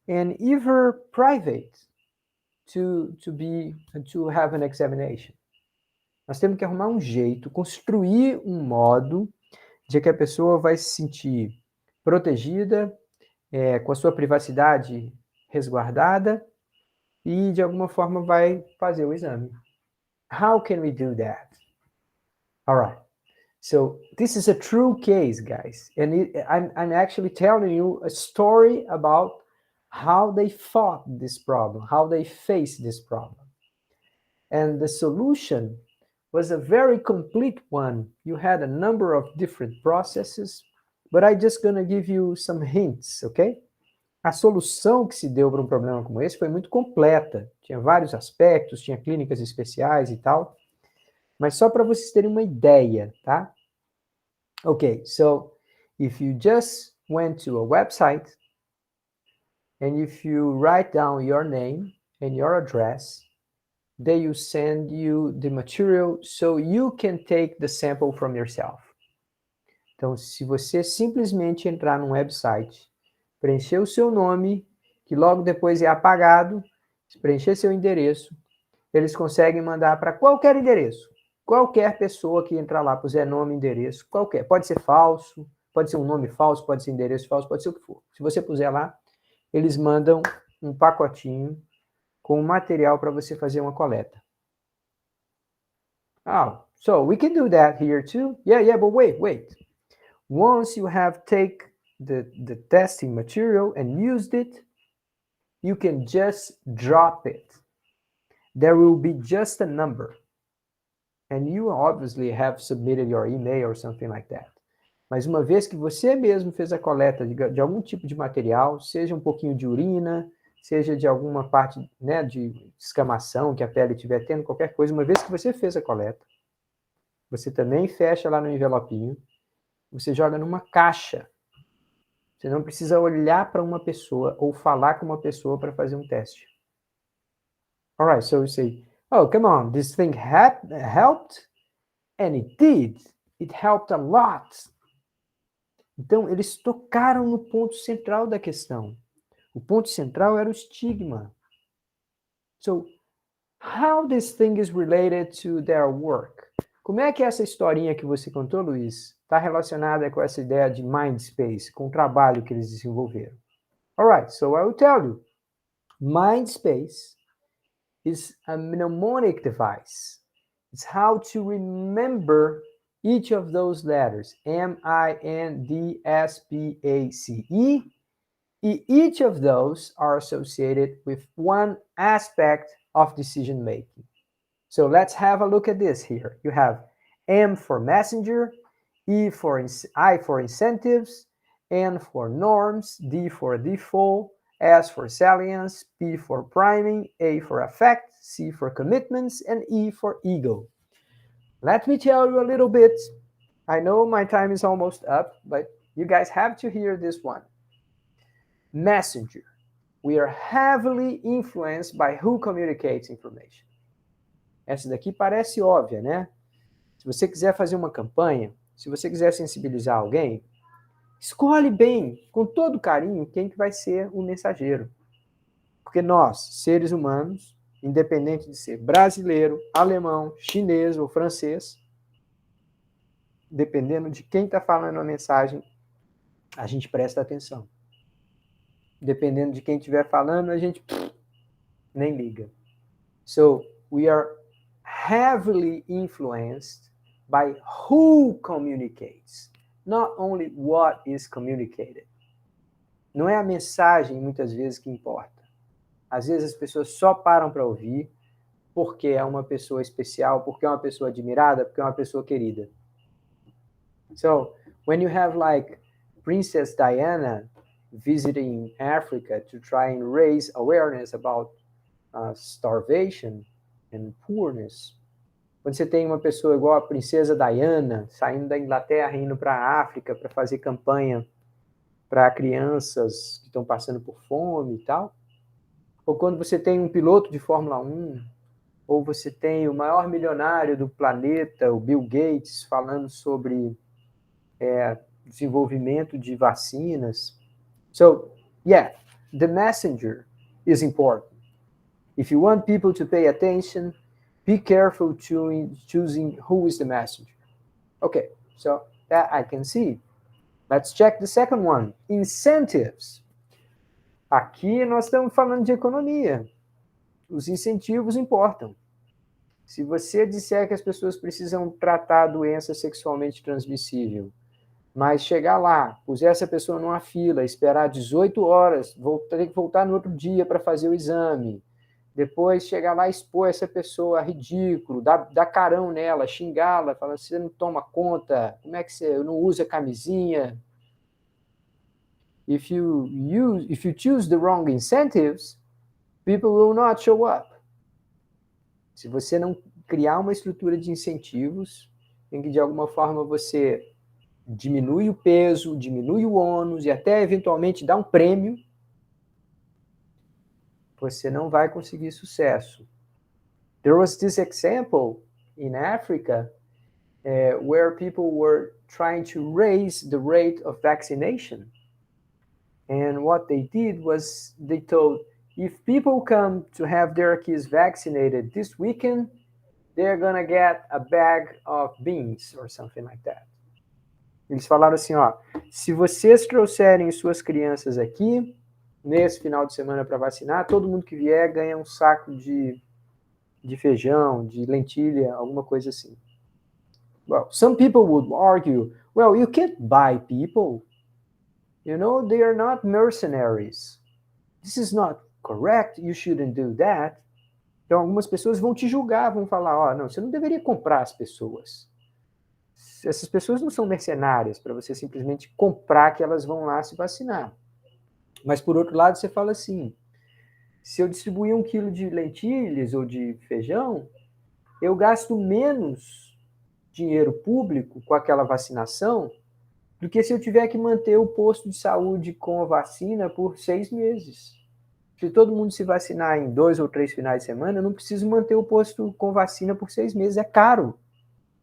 and even private to have an examination. Nós temos que arrumar um jeito, construir um modo de que a pessoa vai se sentir protegida, com a sua privacidade resguardada e, de alguma forma, vai fazer o exame. How can we do that? All right. So this is a true case, guys. And I'm actually telling you a story about how they fought this problem, how they faced this problem. And the solution was a very complete one. You had a number of different processes, but I'm just going to give you some hints, okay? A solução que se deu para um problema como esse foi muito completa. Tinha vários aspectos, tinha clínicas especiais e tal. Mas só para vocês terem uma ideia, tá? Okay, so if you just went to a website and if you write down your name and your address, they will send you the material so you can take the sample from yourself. Então, se você simplesmente entrar num website, preencher o seu nome, que logo depois é apagado, preencher seu endereço, eles conseguem mandar para qualquer endereço. Qualquer pessoa que entrar lá, puser nome, endereço, qualquer. Pode ser falso, pode ser um nome falso, pode ser endereço falso, pode ser o que for. Se você puser lá, eles mandam um pacotinho com material para você fazer uma coleta. Oh, so we can do that here too? Yeah, but wait. Once you have taken the testing material and used it, you can just drop it. There will be just a number. And you obviously have submitted your email or something like that. Mas uma vez que você mesmo fez a coleta de algum tipo de material, seja um pouquinho de urina, seja de alguma parte, né, de escamação que a pele estiver tendo, qualquer coisa, uma vez que você fez a coleta, você também fecha lá no envelopinho, você joga numa caixa. Você não precisa olhar para uma pessoa ou falar com uma pessoa para fazer um teste. All right, so you say, oh, come on, this thing helped? And it did. It helped a lot. Então, eles tocaram no ponto central da questão. O ponto central era o estigma. So, how this thing is related to their work? Como é que essa historinha que você contou, Luiz, está relacionada com essa ideia de Mindspace, com o trabalho que eles desenvolveram? All right, so I will tell you. Mindspace is a mnemonic device. It's how to remember each of those letters, M-I-N-D-S-P-A-C-E, each of those are associated with one aspect of decision making. So let's have a look at this here. You have M for messenger, I for incentives, N for norms, D for default, S for salience, P for priming, A for affect, C for commitments, and E for ego. Let me tell you a little bit. I know my time is almost up, but you guys have to hear this one. messenger. We are heavily influenced by who communicates information. Essa daqui parece óbvia, né? Se você quiser fazer uma campanha, se você quiser sensibilizar alguém, escolhe bem, com todo carinho, quem que vai ser o mensageiro. Porque nós, seres humanos, independente de ser brasileiro, alemão, chinês ou francês, dependendo de quem está falando a mensagem, a gente presta atenção. Dependendo de quem estiver falando, a gente nem liga. So, we are heavily influenced by who communicates, not only what is communicated. Não é a mensagem, muitas vezes, que importa. Às vezes as pessoas só param para ouvir porque é uma pessoa especial, porque é uma pessoa admirada, porque é uma pessoa querida. So, when you have like Princess Diana visiting Africa to try and raise awareness about starvation and poorness, quando você tem uma pessoa igual a Princesa Diana saindo da Inglaterra e indo para a África para fazer campanha para crianças que estão passando por fome e tal, ou quando você tem um piloto de Fórmula 1, ou você tem o maior milionário do planeta, o Bill Gates, falando sobre desenvolvimento de vacinas. So, yeah, the messenger is important. If you want people to pay attention, be careful choosing who is the messenger. Okay, so that I can see. Let's check the second one, incentives. Aqui nós estamos falando de economia. Os incentivos importam. Se você disser que as pessoas precisam tratar a doença sexualmente transmissível, mas chegar lá, puser essa pessoa numa fila, esperar 18 horas, ter que voltar no outro dia para fazer o exame, depois chegar lá e expor essa pessoa ridículo, dar carão nela, xingá-la, falar, você não toma conta, como é que você não usa camisinha? If you choose the wrong incentives, people will not show up. Se você não criar uma estrutura de incentivos, em que de alguma forma você diminui o peso, diminui o ônus e até eventualmente dá um prêmio, você não vai conseguir sucesso. There was this example in Africa where people were trying to raise the rate of vaccination. And what they did was they told, if people come to have their kids vaccinated this weekend, they're gonna get a bag of beans or something like that. Eles falaram assim, ó, se vocês trouxerem suas crianças aqui, nesse final de semana para vacinar, todo mundo que vier ganha um saco de feijão, de lentilha, alguma coisa assim. Well, some people would argue, well, you can't buy people. You know, they are not mercenaries. This is not correct, you shouldn't do that. Então, algumas pessoas vão te julgar, vão falar, ó, não, você não deveria comprar as pessoas. Essas pessoas não são mercenárias para você simplesmente comprar que elas vão lá se vacinar. Mas, por outro lado, você fala assim, se eu distribuir 1 quilo de lentilhas ou de feijão, eu gasto menos dinheiro público com aquela vacinação do que se eu tiver que manter o posto de saúde com a vacina por 6 meses. Se todo mundo se vacinar em 2 ou 3 finais de semana, eu não preciso manter o posto com vacina por 6 meses. É caro.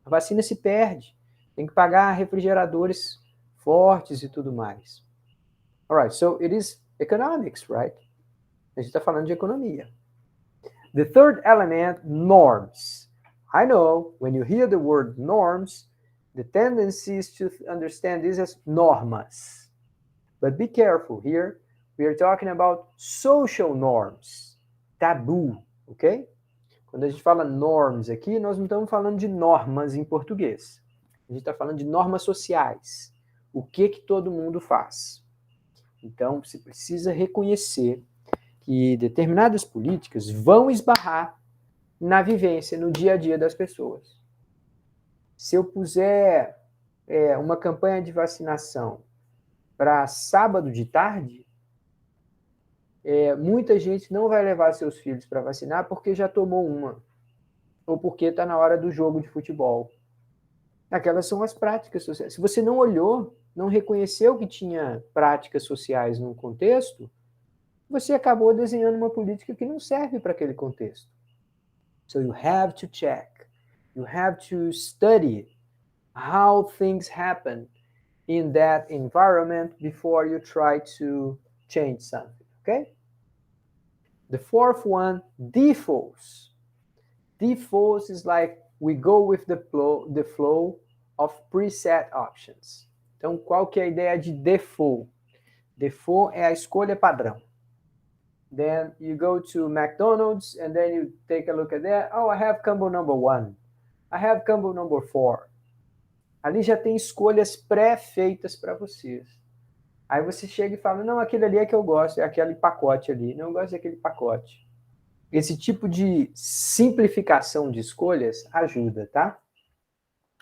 A vacina se perde. Tem que pagar refrigeradores fortes e tudo mais. Alright, so it is economics, right? A gente está falando de economia. The third element, norms. I know, when you hear the word norms, the tendency is to understand this as normas. But be careful here. We are talking about social norms. Tabu, ok? Quando a gente fala norms aqui, nós não estamos falando de normas em português. A gente está falando de normas sociais. O que todo mundo faz. Então, você precisa reconhecer que determinadas políticas vão esbarrar na vivência, no dia a dia das pessoas. Se eu puser uma campanha de vacinação para sábado de tarde, muita gente não vai levar seus filhos para vacinar porque já tomou uma, ou porque está na hora do jogo de futebol. Aquelas são as práticas sociais. Se você não olhou não reconheceu que tinha práticas sociais num contexto, você acabou desenhando uma política que não serve para aquele contexto. So you have to check. You have to study how things happen in that environment before you try to change something, okay? The fourth one, defaults. Defaults is like we go with the flow of preset options. Então, qual que é a ideia de default? Default é a escolha padrão. Then you go to McDonald's and then you take a look at that. Oh, I have combo number 1. I have combo number 4. Ali já tem escolhas pré-feitas para vocês. Aí você chega e fala, não, aquele ali é que eu gosto, é aquele pacote ali. Não, eu gosto daquele pacote. Esse tipo de simplificação de escolhas ajuda, tá?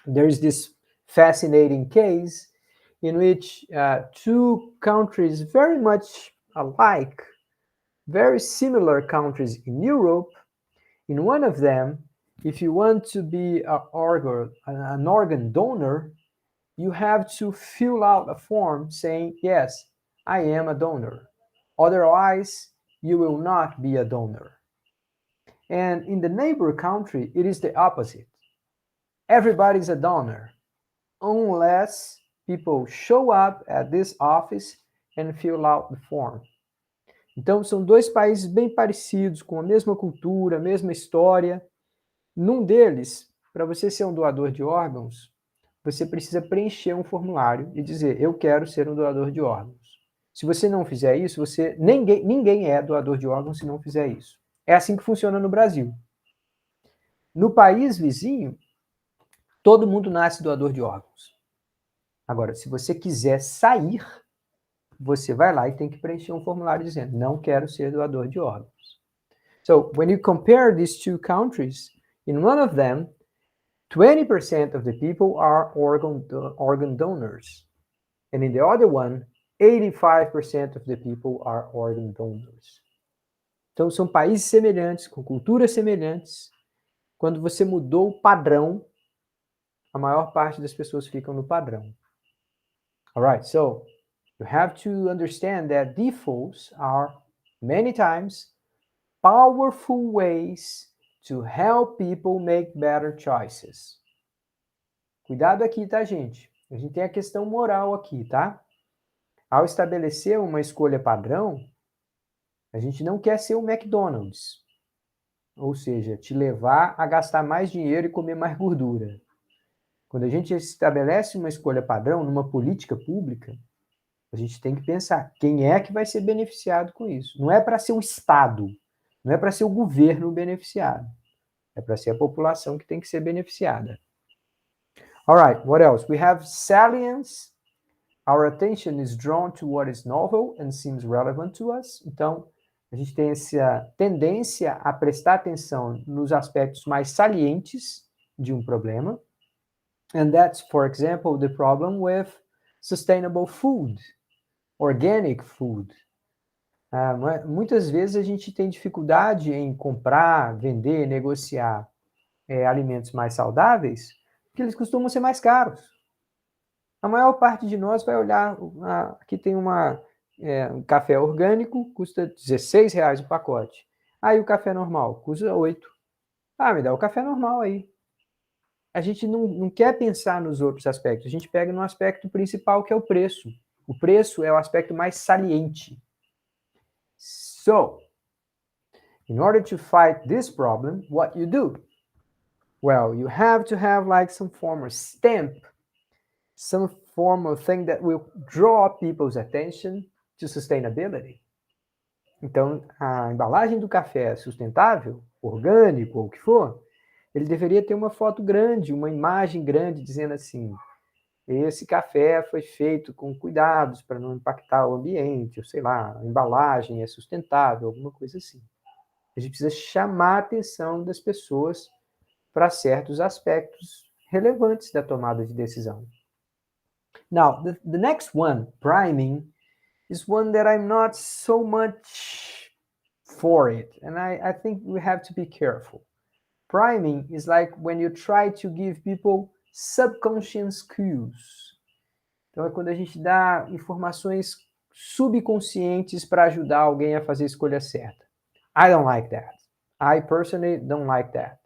There's this fascinating case in which two countries very much alike, very similar countries in Europe, in one of them, if you want to be an organ donor, you have to fill out a form saying, yes, I am a donor. Otherwise, you will not be a donor. And in the neighbor country, it is the opposite. Everybody's a donor, unless people show up at this office and fill out the form. Então, são dois países bem parecidos, com a mesma cultura, a mesma história. Num deles, para você ser um doador de órgãos, você precisa preencher um formulário e dizer, eu quero ser um doador de órgãos. Se você não fizer isso, ninguém é doador de órgãos se não fizer isso. É assim que funciona no Brasil. No país vizinho, todo mundo nasce doador de órgãos. Agora, se você quiser sair, você vai lá e tem que preencher um formulário dizendo, não quero ser doador de órgãos. So, when you compare these two countries, in one of them, 20% of the people are organ donors. And in the other one, 85% of the people are organ donors. Então, são países semelhantes, com culturas semelhantes. Quando você mudou o padrão, a maior parte das pessoas ficam no padrão. All right, so you have to understand that defaults are, many times, powerful ways to help people make better choices. Cuidado aqui, tá, gente? A gente tem a questão moral aqui, tá? Ao estabelecer uma escolha padrão, a gente não quer ser o McDonald's. Ou seja, te levar a gastar mais dinheiro e comer mais gordura. Quando a gente estabelece uma escolha padrão numa política pública, a gente tem que pensar quem é que vai ser beneficiado com isso. Não é para ser o Estado, não é para ser o governo beneficiado. É para ser a população que tem que ser beneficiada. All right, what else? We have salience. Our attention is drawn to what is novel and seems relevant to us. Então, a gente tem essa tendência a prestar atenção nos aspectos mais salientes de um problema. And that's, for example, the problem with sustainable food, organic food. Muitas vezes a gente tem dificuldade em comprar, vender, negociar alimentos mais saudáveis, porque eles costumam ser mais caros. A maior parte de nós vai olhar, aqui tem um café orgânico, custa R$16 o pacote. Aí o café normal custa 8. Me dá o café normal aí. A gente não quer pensar nos outros aspectos, a gente pega no aspecto principal, que é o preço. O preço é o aspecto mais saliente. So, in order to fight this problem, what you do? Well, you have to have like some form of stamp, some form of thing that will draw people's attention to sustainability. Então, a embalagem do café sustentável, orgânico ou o que for, ele deveria ter uma foto grande, uma imagem grande dizendo assim, esse café foi feito com cuidados para não impactar o ambiente, ou sei lá, a embalagem é sustentável, alguma coisa assim. A gente precisa chamar a atenção das pessoas para certos aspectos relevantes da tomada de decisão. Now, the next one, priming, is one that I'm not so much for it, and I think we have to be careful. Priming is like when you try to give people subconscious cues. Então, é quando a gente dá informações subconscientes para ajudar alguém a fazer a escolha certa. I don't like that. I personally don't like that.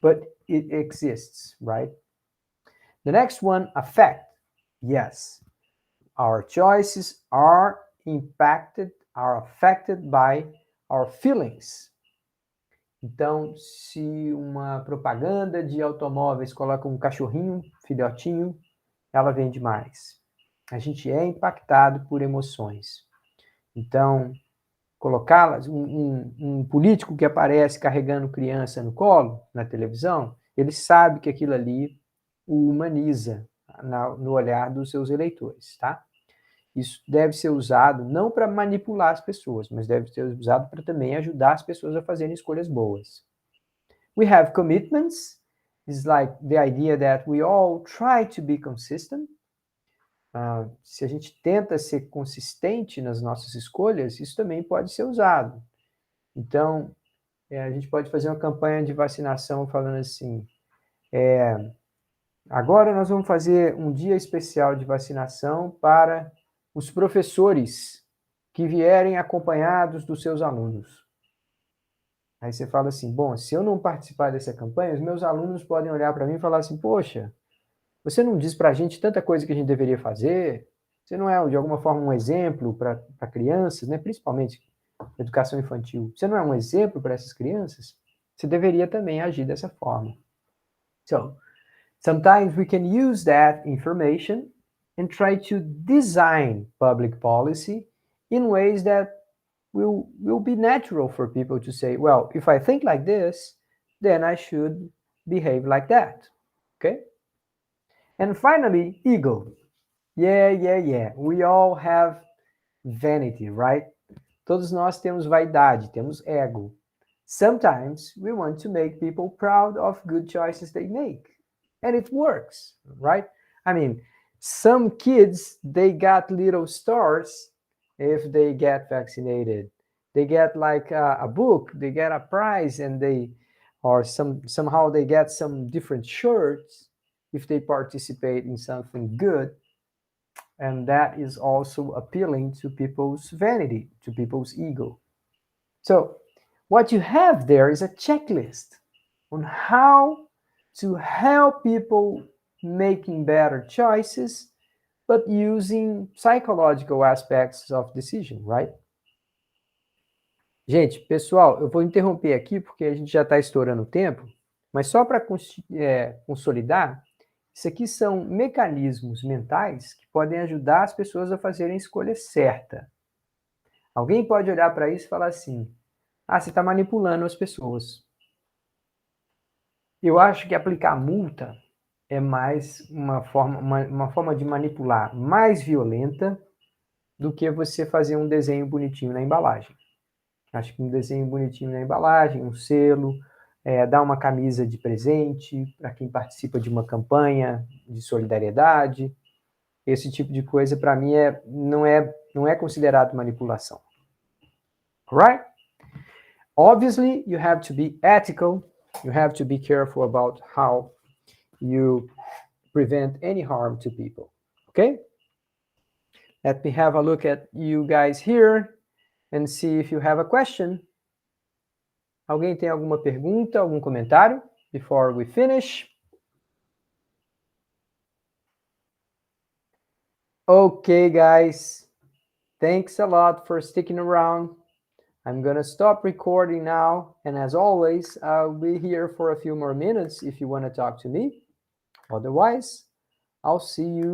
But it exists, right? The next one, affect. Yes. Our choices are affected by our feelings. Então, se uma propaganda de automóveis coloca um cachorrinho, filhotinho, ela vende mais. A gente é impactado por emoções. Então, colocá-las, um político que aparece carregando criança no colo, na televisão, ele sabe que aquilo ali o humaniza no olhar dos seus eleitores, tá? Isso deve ser usado não para manipular as pessoas, mas deve ser usado para também ajudar as pessoas a fazerem escolhas boas. We have commitments. It's like the idea that we all try to be consistent. Se a gente tenta ser consistente nas nossas escolhas, isso também pode ser usado. Então, a gente pode fazer uma campanha de vacinação falando assim, agora nós vamos fazer um dia especial de vacinação para os professores que vierem acompanhados dos seus alunos. Aí você fala assim, bom, se eu não participar dessa campanha, os meus alunos podem olhar para mim e falar assim, poxa, você não diz para a gente tanta coisa que a gente deveria fazer, você não é, de alguma forma, um exemplo para crianças, né? Principalmente educação infantil, você não é um exemplo para essas crianças? Você deveria também agir dessa forma. So, sometimes we can use that information and try to design public policy in ways that will be natural for people to say, well, if I think like this, then I should behave like that. Okay? And finally, ego. Yeah. We all have vanity, right? Todos nós temos vaidade, temos ego. Sometimes we want to make people proud of good choices they make. And it works, right? I mean, some kids, they got little stars if they get vaccinated. They get like a book, they get a prize, and somehow they get some different shirts if they participate in something good. And that is also appealing to people's vanity, to people's ego. So what you have there is a checklist on how to help people making better choices, but using psychological aspects of decision, right? Gente, pessoal, eu vou interromper aqui porque a gente já está estourando o tempo, mas só para consolidar, isso aqui são mecanismos mentais que podem ajudar as pessoas a fazerem a escolha certa. Alguém pode olhar para isso e falar assim, você está manipulando as pessoas. Eu acho que aplicar multa é mais uma forma de manipular mais violenta do que você fazer um desenho bonitinho na embalagem. Acho que um desenho bonitinho na embalagem, um selo, dar uma camisa de presente para quem participa de uma campanha de solidariedade. Esse tipo de coisa, para mim, não é considerado manipulação. Right? Obviously, you have to be ethical. You have to be careful about how you prevent any harm to people. Okay? Let me have a look at you guys here and see if you have a question. Alguém tem alguma pergunta, algum comentário before we finish? Okay, guys. Thanks a lot for sticking around. I'm going to stop recording now. And as always, I'll be here for a few more minutes if you want to talk to me. Otherwise, I'll see you